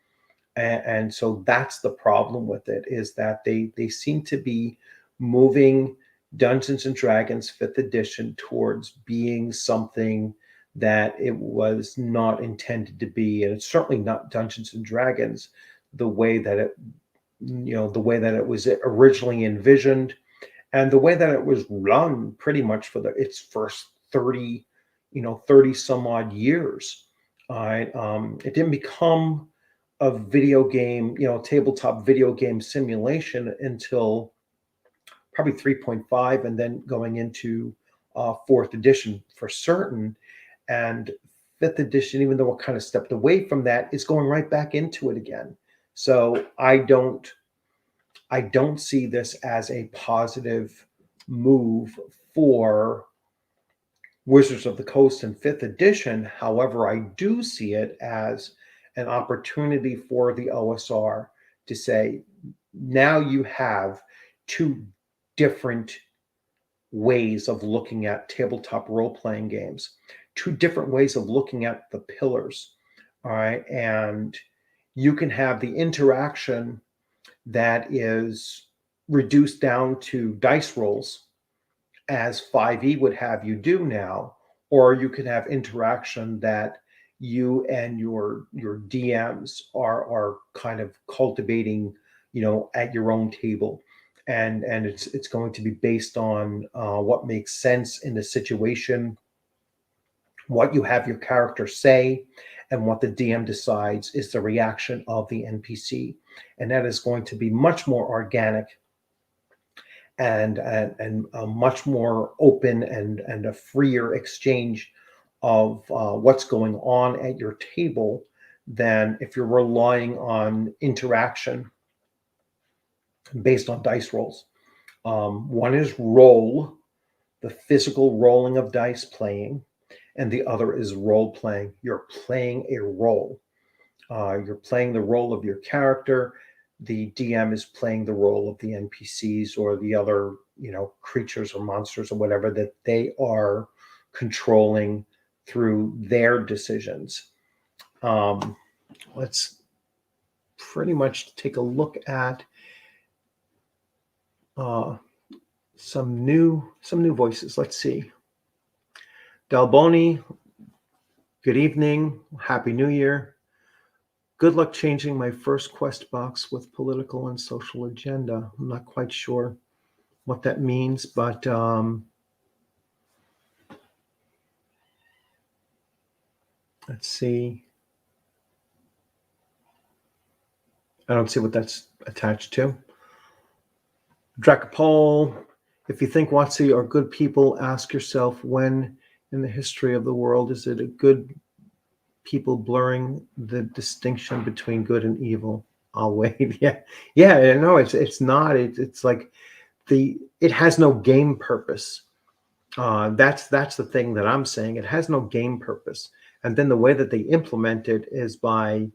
And so that's the problem with it, is that they seem to be moving Dungeons and Dragons fifth edition towards being something that it was not intended to be, and it's certainly not Dungeons and Dragons the way that it was originally envisioned, and the way that it was run pretty much for its first 30 some odd years. All right. It didn't become a video game, tabletop video game simulation until probably 3.5, and then going into fourth edition for certain. And fifth edition, even though it kind of stepped away from that, is going right back into it again. So I don't see this as a positive move for Wizards of the Coast in fifth edition. However, I do see it as an opportunity for the OSR to say, now you have two different ways of looking at tabletop role-playing games, two different ways of looking at the pillars. All right. And you can have the interaction that is reduced down to dice rolls, as 5e would have you do now, or you can have interaction that you and your DMs are kind of cultivating, at your own table, and it's going to be based on what makes sense in the situation, What you have your character say and what the DM decides is the reaction of the NPC. And that is going to be much more organic and a much more open and a freer exchange of what's going on at your table than if you're relying on interaction based on dice rolls. One is roll, the physical rolling of dice playing, and the other is role playing. You're playing a role. You're playing the role of your character. The DM is playing the role of the NPCs or the other, creatures or monsters or whatever that they are controlling through their decisions. Let's pretty much take a look at some new voices. Let's see. Dalboni, good evening. Happy New Year. Good luck changing my first quest box with political and social agenda. I'm not quite sure what that means, but let's see. I don't see what that's attached to. Dracopole, if you think WotC are good people, ask yourself when in the history of the world is it a good people blurring the distinction between good and evil? I'll wait. Yeah. No, it's not. It's like it has no game purpose. That's the thing that I'm saying. It has no game purpose. And then the way that they implement it is by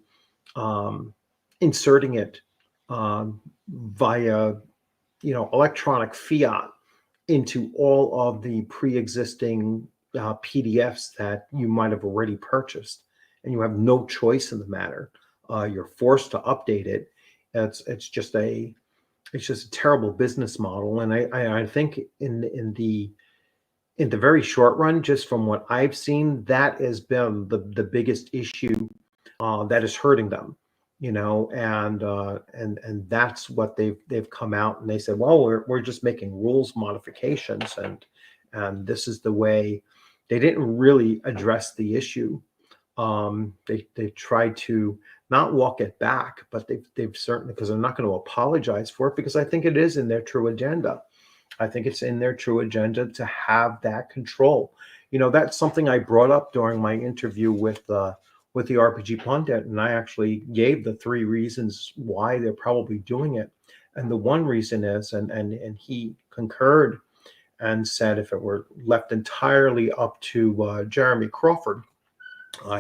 inserting it via electronic fiat into all of the pre-existing PDFs that you might have already purchased, and you have no choice in the matter. You're forced to update it. It's just a terrible business model, and I think in the very short run, just from what I've seen, that has been the biggest issue that is hurting them. And that's what they've come out and they said, well, we're just making rules modifications, and this is the way. They didn't really address the issue. They tried to not walk it back, but they've certainly, because they're not going to apologize for it, because I think it is in their true agenda. I think it's in their true agenda to have that control. That's something I brought up during my interview with the RPG Pundit, and I actually gave the 3 reasons why they're probably doing it. And the one reason is, and he concurred and said if it were left entirely up to Jeremy Crawford,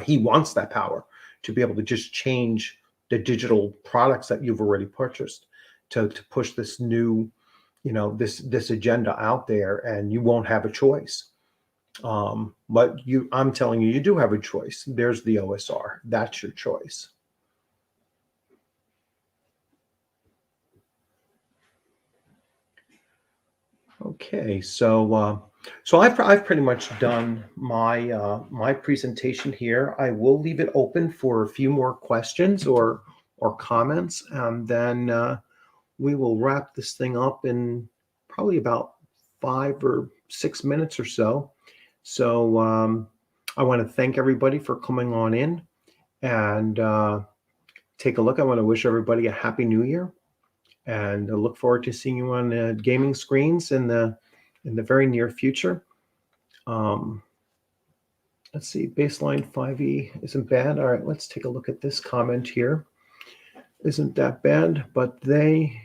he wants that power to be able to just change the digital products that you've already purchased to push this new, this agenda out there, and you won't have a choice. But I'm telling you do have a choice. There's the OSR. That's your choice. Okay, so I've pretty much done my presentation here. I will leave it open for a few more questions or comments, and then we will wrap this thing up in probably about 5 or 6 minutes or so. So I want to thank everybody for coming on in and take a look. I want to wish everybody a happy New Year, and I look forward to seeing you on gaming screens in the very near future. Let's see, baseline 5e isn't bad. All right, let's take a look at this comment here. Isn't that bad, but they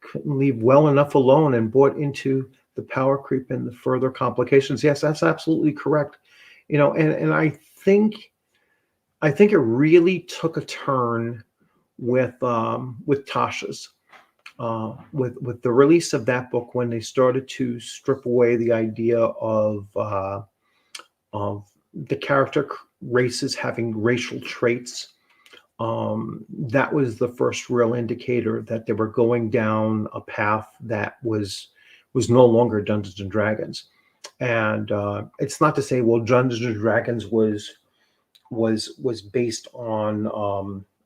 couldn't leave well enough alone and bought into the power creep and the further complications. Yes, that's absolutely correct. And I think it really took a turn with Tasha's. With the release of that book, when they started to strip away the idea of the character races having racial traits, that was the first real indicator that they were going down a path that was no longer Dungeons and Dragons. And it's not to say, well, Dungeons and Dragons was based on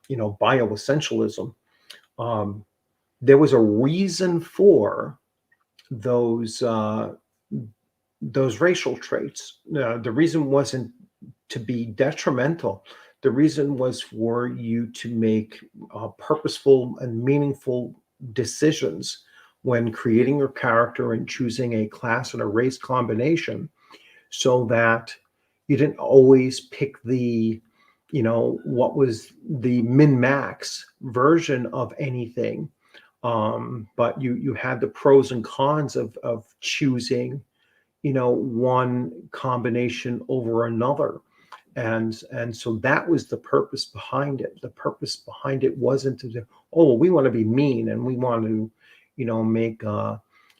bioessentialism. There was a reason for those racial traits. The reason wasn't to be detrimental. The reason was for you to make purposeful and meaningful decisions when creating your character and choosing a class and a race combination, so that you didn't always pick the, what was the min max version of anything. But you had the pros and cons of choosing, one combination over another. And so that was the purpose behind it. The purpose behind it wasn't to say, oh, well, we want to be mean and we want to,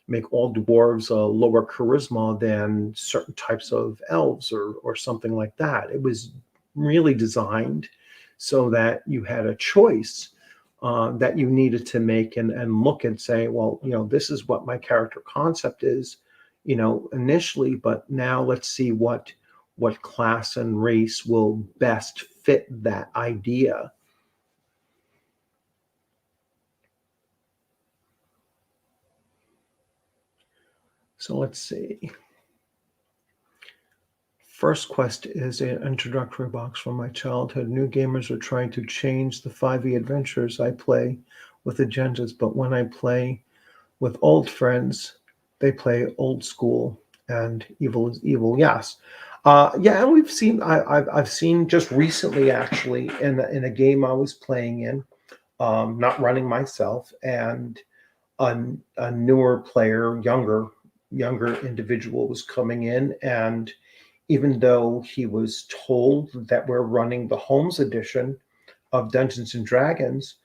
make all dwarves lower charisma than certain types of elves or something like that. It was really designed so that you had a choice that you needed to make, and look and say, well, this is what my character concept is, initially, but now let's see what class and race will best fit that idea. So let's see. First quest is an introductory box from my childhood. New gamers are trying to change the 5e adventures I play with agendas, but when I play with old friends, they play old school, and evil is evil. Yes. Yeah, and I've seen just recently, actually, in a game I was playing in, not running myself, and a newer player, younger individual was coming in, and even though he was told that we're running the Holmes edition of Dungeons and Dragons,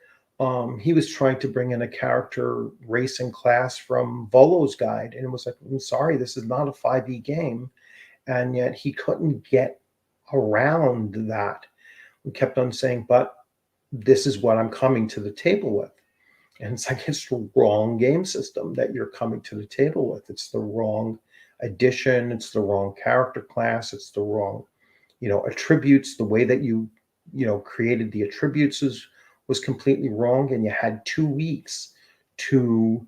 he was trying to bring in a character race and class from Volo's Guide, and it was like, I'm sorry, this is not a 5e game, and yet he couldn't get around that. We kept on saying, but this is what I'm coming to the table with. And it's like, it's the wrong game system that you're coming to the table with. It's the wrong edition. It's the wrong character class. It's the wrong, attributes. The way that you created the attributes was completely wrong. And you had 2 weeks to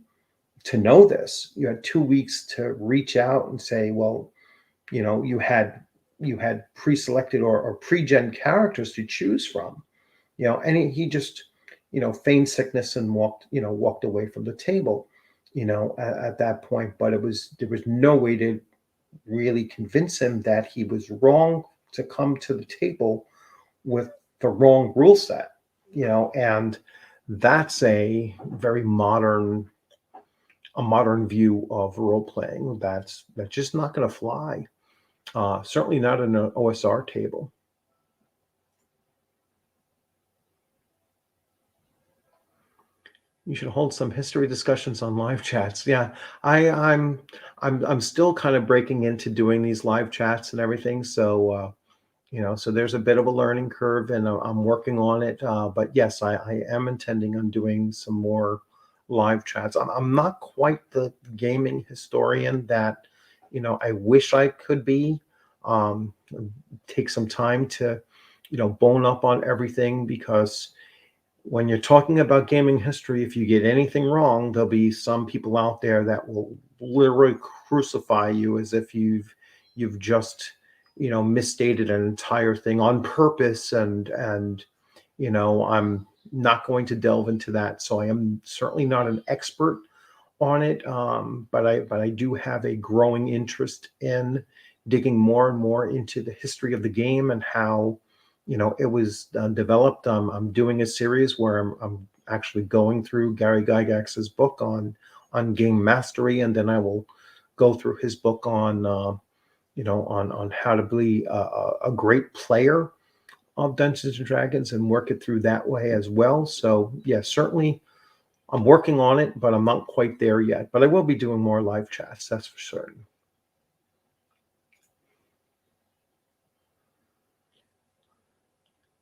know this. You had 2 weeks to reach out and say, well, you had pre-selected or pre-gen characters to choose from. And he just, feigned sickness and walked away from the table, at that point. But there was no way to really convince him that he was wrong to come to the table with the wrong rule set, and that's a very modern view of role playing. That's just not going to fly. Certainly not in an OSR table. You should hold some history discussions on live chats. Yeah, I'm still kind of breaking into doing these live chats and everything. So so there's a bit of a learning curve, and I'm working on it. But yes, I am intending on doing some more live chats. I'm not quite the gaming historian that I wish I could be. Take some time to bone up on everything, because when you're talking about gaming history, if you get anything wrong, there'll be some people out there that will literally crucify you as if you've just misstated an entire thing on purpose. And I'm not going to delve into that. So I am certainly not an expert on it, but I do have a growing interest in digging more and more into the history of the game and how it was developed. I'm doing a series where I'm actually going through Gary Gygax's book on game mastery, and then I will go through his book on on how to be a great player of Dungeons and Dragons and work it through that way as well. So yeah, certainly I'm working on it, but I'm not quite there yet. But I will be doing more live chats, that's for certain.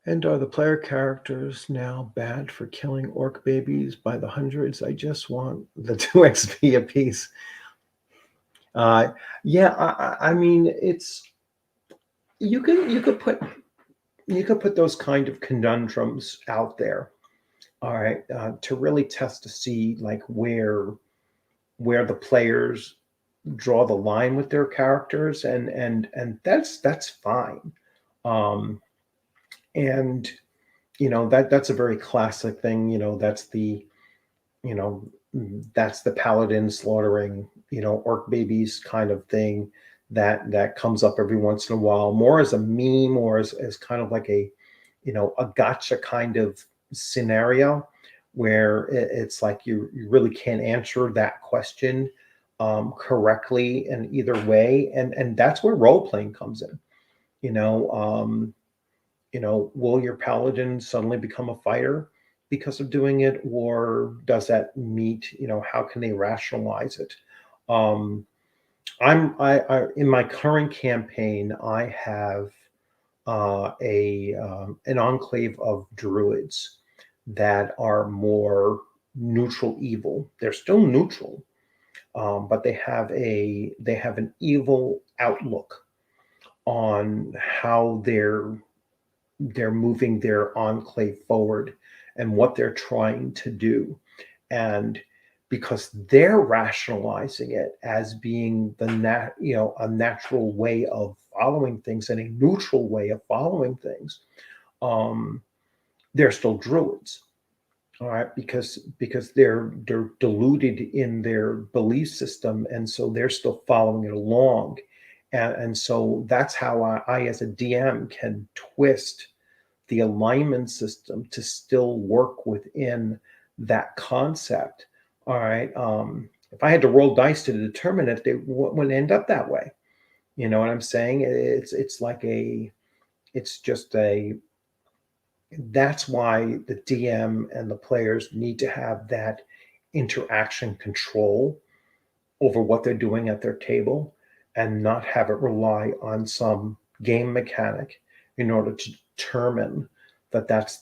And are the player characters now bad for killing orc babies by the hundreds? I just want the 2 XP apiece. Yeah, I mean, it's you could put those kind of conundrums out there, all right, to really test to see like where the players draw the line with their characters, and that's fine. Um, and that's a very classic thing. You know that's the paladin slaughtering orc babies kind of thing that comes up every once in a while, more as a meme or as kind of like a gotcha kind of scenario where it's like you really can't answer that question correctly in either way, and that's where role playing comes in. you know um, will your paladin suddenly become a fighter because of doing it, or does that meet, how can they rationalize it? Um, I in my current campaign, I have a an enclave of druids that are more neutral evil. They're still neutral, but they have an evil outlook on how they're moving their enclave forward and what they're trying to do. And because they're rationalizing it as being a natural way of following things and a neutral way of following things, um, they're still druids. All right, because they're deluded in their belief system, and so they're still following it along. And so that's how I as a DM can twist the alignment system to still work within that concept. All right. If I had to roll dice to determine it, they wouldn't end up that way. You know what I'm saying? It's like it's just a that's why the DM and the players need to have that interaction control over what they're doing at their table and not have it rely on some game mechanic in order to determine that that's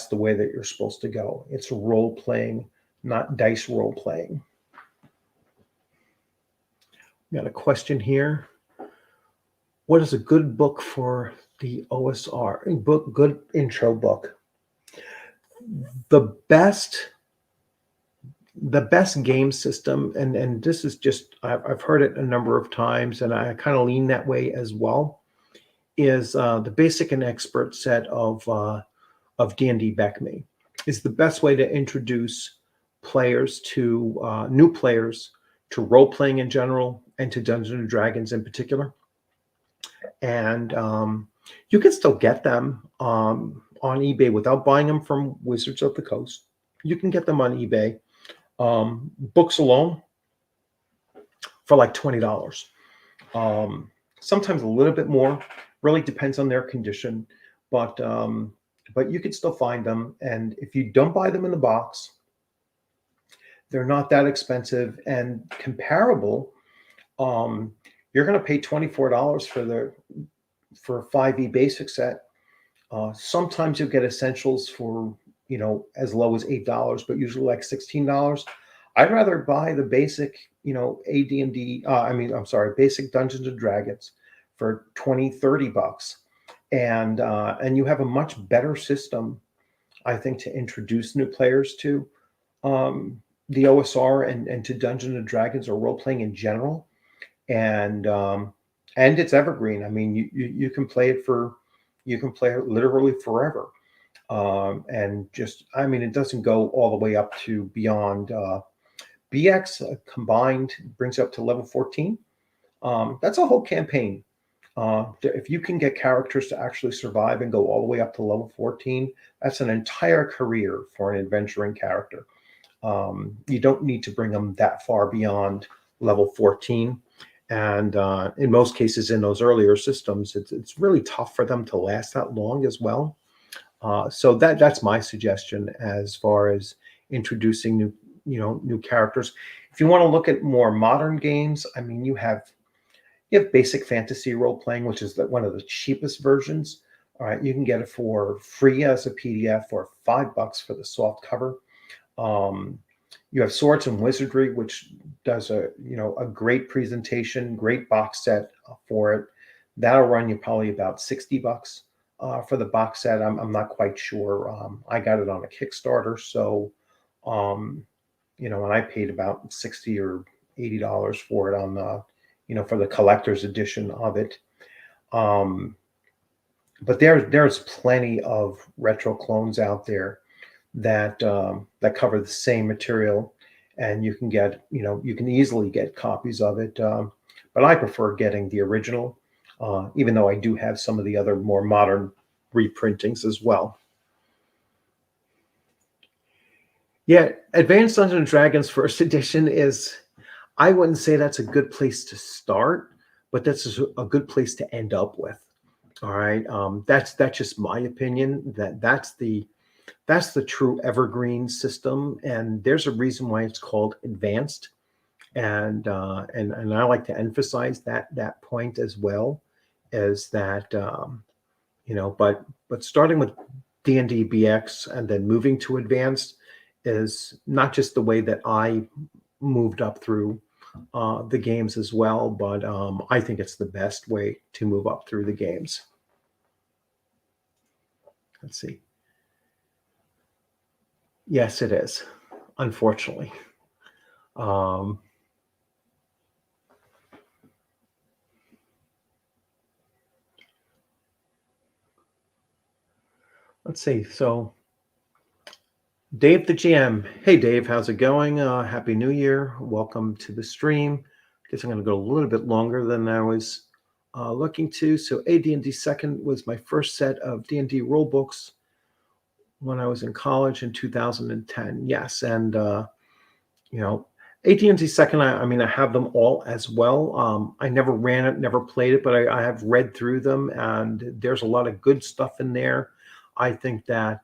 the way that you're supposed to go. It's role playing, not dice role playing. Got a question here. What is a good book for the OSR? Good intro book. The best game system, and this is just I've heard it a number of times, and I kind of lean that way as well, is the basic and expert set of D&D BECME is the best way to introduce players to new players to role playing in general and to Dungeons and Dragons in particular. And you can still get them on eBay without buying them from Wizards of the Coast. You can get them on eBay. Books alone for like $20. Sometimes a little bit more. Really depends on their condition, but you can still find them. And if you don't buy them in the box, they're not that expensive and comparable. You're going to pay $24 for a 5e basic set. Sometimes you'll get essentials for as low as $8, but usually like $16. I'd rather buy the basic, AD&D. I'm sorry, basic Dungeons and Dragons for $20-$30, and you have a much better system, I think, to introduce new players to the OSR and to Dungeons and Dragons or role playing in general, and it's evergreen. I mean, you can play it literally forever. And just, it doesn't go all the way up to beyond BX combined brings up to level 14. That's a whole campaign. If you can get characters to actually survive and go all the way up to level 14, that's an entire career for an adventuring character. You don't need to bring them that far beyond level 14. And in most cases, in those earlier systems, it's really tough for them to last that long as well. So that's my suggestion as far as introducing new characters. If you want to look at more modern games, you have basic fantasy role playing, which is one of the cheapest versions. All right, you can get it for free as a PDF for $5 for the soft cover. You have Swords and Wizardry, which does a great presentation, great box set for it. That'll run you probably about $60 for the box set. I'm not quite sure. I got it on a Kickstarter, so and I paid about $60 or $80 for it on the for the collector's edition of it. But there's plenty of retro clones out there that cover the same material, and you can get, you can easily get copies of it. But I prefer getting the original, even though I do have some of the other more modern reprintings as well. Yeah, Advanced Dungeons and Dragons First Edition is, I wouldn't say that's a good place to start, but that's a good place to end up with. All right, that's just my opinion. That's the true evergreen system, and there's a reason why it's called advanced, and I like to emphasize that point as well, is that but starting with D&D BX and then moving to advanced is not just the way that I moved up through the games as well, but I think it's the best way to move up through the games. Let's see. Yes, it is, unfortunately. Um, let's see. So, Dave the GM. Hey, Dave, how's it going? Happy New Year. Welcome to the stream. Guess I'm going to go a little bit longer than I was looking to. So, AD&D Second was my first set of D&D rule books when I was in college in 2010. Yes, and AT&T Second, I mean, I have them all as well. I never ran it, never played it, but I have read through them, and there's a lot of good stuff in there. I think that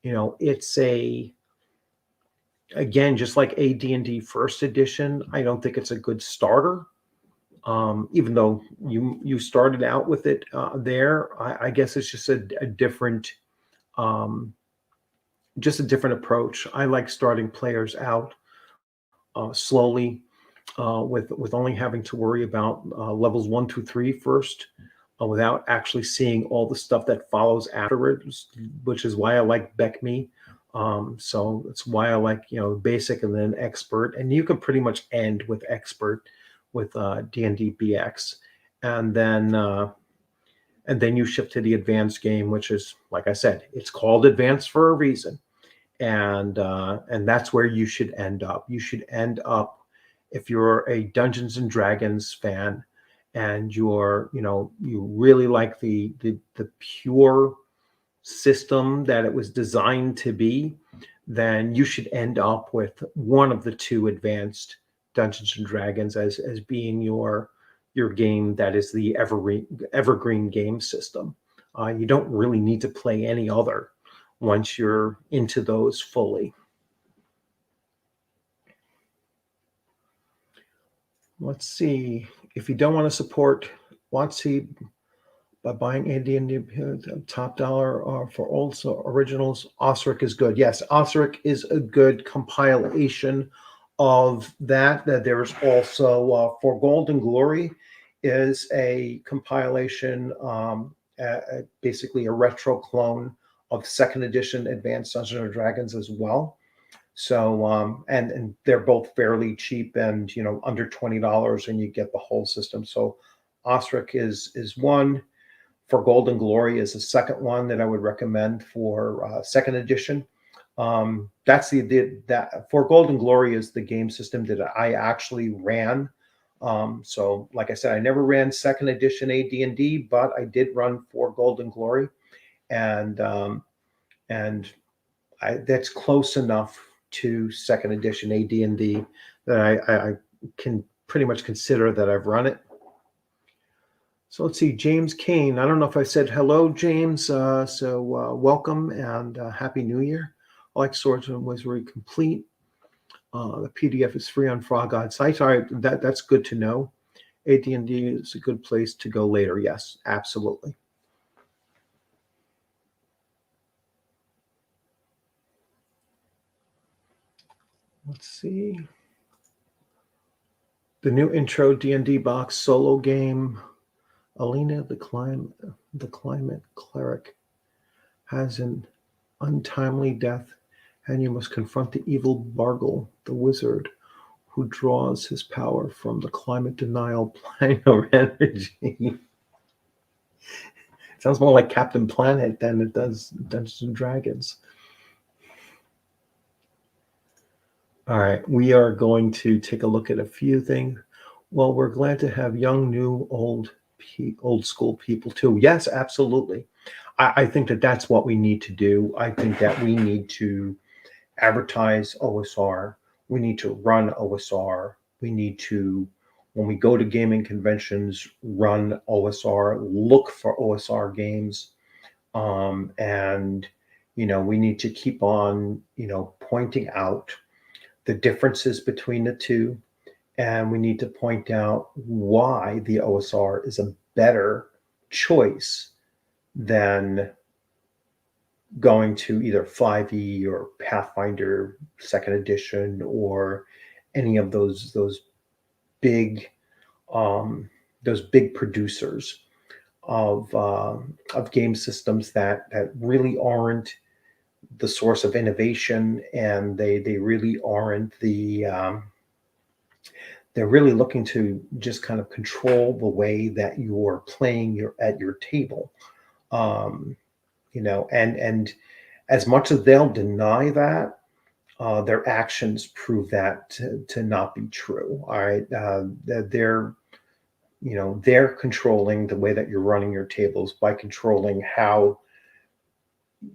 it's again, just like AD&D First Edition. I don't think it's a good starter. Even though you started out with it there, I guess it's just a different, just a different approach. I like starting players out slowly, with only having to worry about levels 1, 2, 3 first, without actually seeing all the stuff that follows afterwards, which is why I like BECME. So it's why I like basic and then expert, and you can pretty much end with expert with D&D BX, and then you shift to the advanced game, which is, like I said, it's called advanced for a reason, and that's where you should end up. You should end up, if you're a Dungeons and Dragons fan and you really like the pure system that it was designed to be, then you should end up with one of the two advanced Dungeons and Dragons as being your game that is the evergreen game system. You don't really need to play any other once you're into those fully. Let's see. If you don't want to support WotC by buying AD&D top dollar for also originals, Osric is good. Yes, Osric is a good compilation of that. There's also For Gold and Glory is a compilation, basically a retro clone of Second Edition Advanced Dungeons and Dragons as well. So and they're both fairly cheap, and under $20, and you get the whole system. So Osric is one. For Gold and Glory is the second one that I would recommend for Second Edition. That's that For Gold and Glory is the game system that I actually ran. So like I said, I never ran Second Edition AD&D, but I did run For Gold and Glory, and that's close enough to Second Edition AD&D that I can pretty much consider that I've run it. So let's see, James Kane. I don't know if I said hello, James. So welcome and Happy New Year. I like Swords and Wizardry Complete. The PDF is free on Frog God site. All right, that's good to know. AD&D is a good place to go later. Yes, absolutely. Let's see. The new intro D&D box solo game. Alina, the climate cleric, has an untimely death, and you must confront the evil Bargle, the wizard, who draws his power from the climate denial plane of energy. Sounds more like Captain Planet than it does Dungeons and Dragons. All right, we are going to take a look at a few things. Well, we're glad to have young, new, old school people too. Yes, absolutely. I think that that's what we need to do. I think that we need to advertise OSR. We need to run OSR. We need to, when we go to gaming conventions, run OSR, look for OSR games. And, we need to keep on, pointing out the differences between the two. And we need to point out why the OSR is a better choice than going to either 5e or Pathfinder Second Edition or any of those big producers of game systems that really aren't the source of innovation, and they really aren't they're really looking to just kind of control the way that you're playing at your table. And as much as they'll deny that, their actions prove that to not be true. All right, they're controlling the way that you're running your tables by controlling how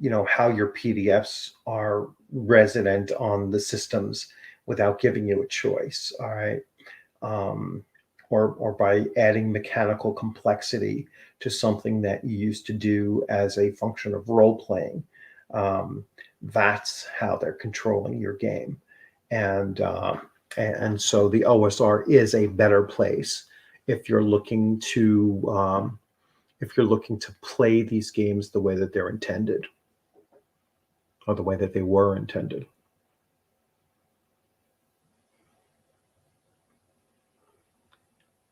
your PDFs are resident on the systems without giving you a choice. All right. Or by adding mechanical complexity to something that you used to do as a function of role playing. That's how they're controlling your game. And so the OSR is a better place if you're looking to play these games the way that they're intended, or the way that they were intended.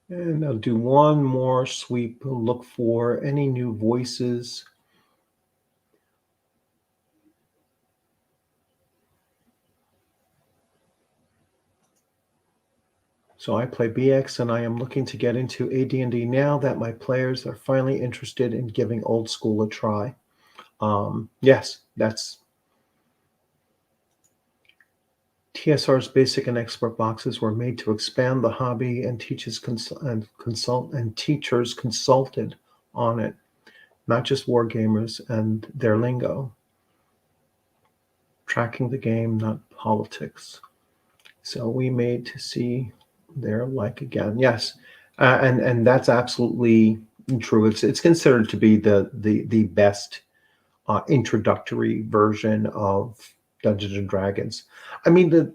And I'll do one more sweep, look for any new voices. So I play BX, and I am looking to get into AD&D now that my players are finally interested in giving old school a try. Yes, that's TSR's basic and expert boxes were made to expand the hobby, and teachers consulted on it, not just wargamers and their lingo. Tracking the game, not politics. So we made to see their like again. Yes, and that's absolutely true. It's considered to be the best introductory version of Dungeons and Dragons. I mean, the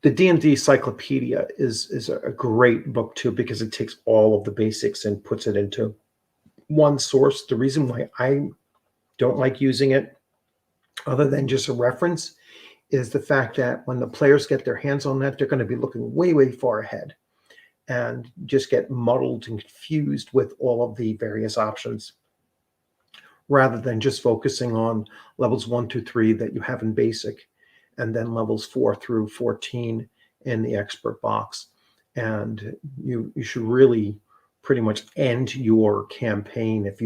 D&D Cyclopedia is a great book too, because it takes all of the basics and puts it into one source. The reason why I don't like using it, other than just a reference, is the fact that when the players get their hands on that, they're going to be looking way, way far ahead and just get muddled and confused with all of the various options, rather than just focusing on levels 1, 2, 3 that you have in basic, and then levels 4 through 14 in the expert box. And you should really pretty much end your campaign, if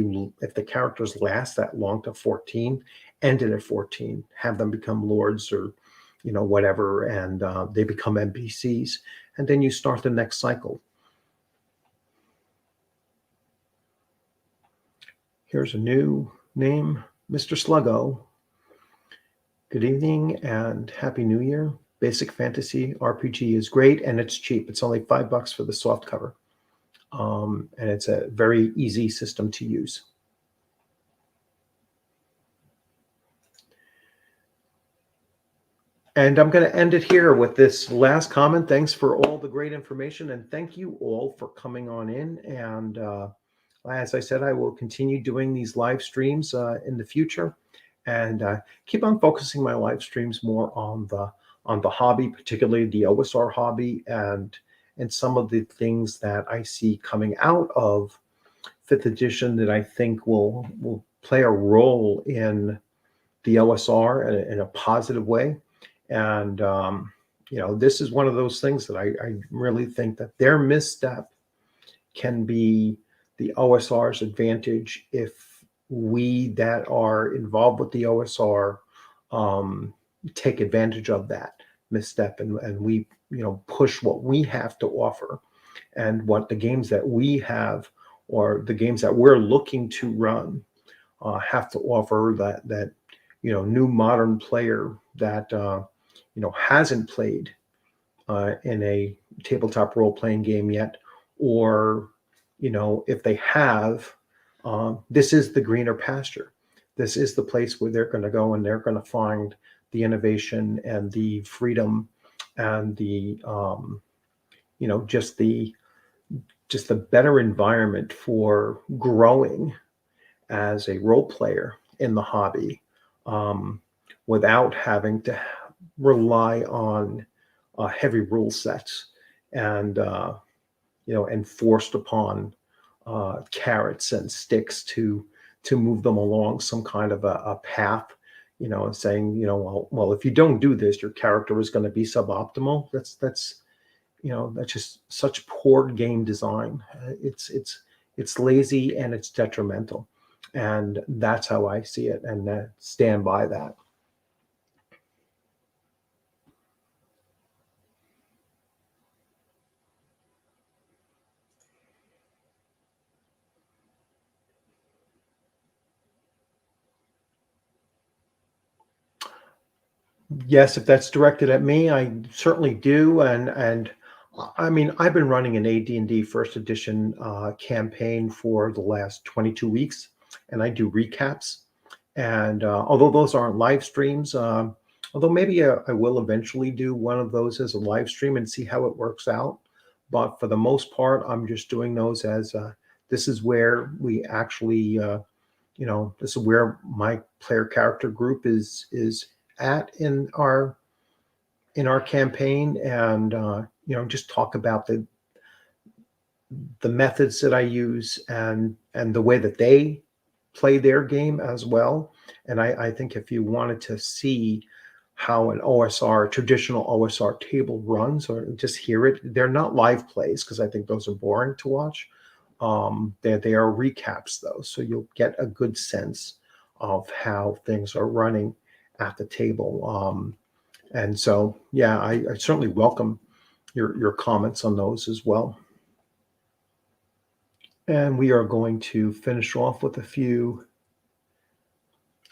the characters last that long to 14, end it at 14, have them become lords or whatever, and they become NPCs, and then you start the next cycle. Here's a new name, Mr. Sluggo. Good evening and Happy New Year. Basic Fantasy RPG is great, and it's cheap. It's only $5 for the soft cover. And it's a very easy system to use. And I'm going to end it here with this last comment. Thanks for all the great information, and thank you all for coming on in. And as I said, I will continue doing these live streams in the future, and keep on focusing my live streams more on the hobby, particularly the OSR hobby, and some of the things that I see coming out of 5th edition that I think will play a role in the OSR in a positive way. And this is one of those things that I really think that their misstep can be the OSR's advantage if we that are involved with the OSR take advantage of that misstep, and we push what we have to offer, and what the games that we have or the games that we're looking to run have to offer that new modern player that hasn't played in a tabletop role-playing game yet, or if they have, this is the greener pasture. This is the place where they're going to go, and they're going to find the innovation and the freedom and the just the better environment for growing as a role player in the hobby, without having to rely on heavy rule sets and enforced upon carrots and sticks to move them along some kind of a path, saying, well, if you don't do this, your character is going to be suboptimal. That's just such poor game design. It's lazy and it's detrimental, and that's how I see it, and stand by that. Yes, if that's directed at me, I certainly do. And I mean, I've been running an AD&D First Edition campaign for the last 22 weeks, and I do recaps. And although those aren't live streams, although maybe I will eventually do one of those as a live stream and see how it works out. But for the most part, I'm just doing those as this is where we actually, this is where my player character group is at in our campaign, and just talk about the methods that I use and the way that they play their game as well. And I think if you wanted to see how an OSR, traditional OSR table runs, or just hear it, they're not live plays because I think those are boring to watch. They are recaps though, so you'll get a good sense of how things are running at the table. And so, yeah, I certainly welcome your comments on those as well. And we are going to finish off with a few.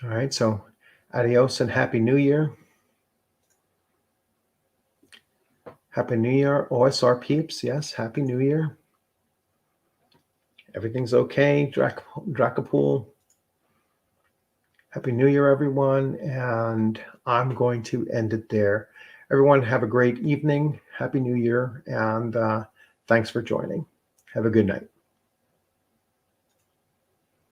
All right, so adios and Happy New Year. Happy New Year, OSR peeps. Yes, Happy New Year. Everything's okay, Dracapool. Happy New Year, everyone. And I'm going to end it there. Everyone have a great evening. Happy New Year. And thanks for joining. Have a good night.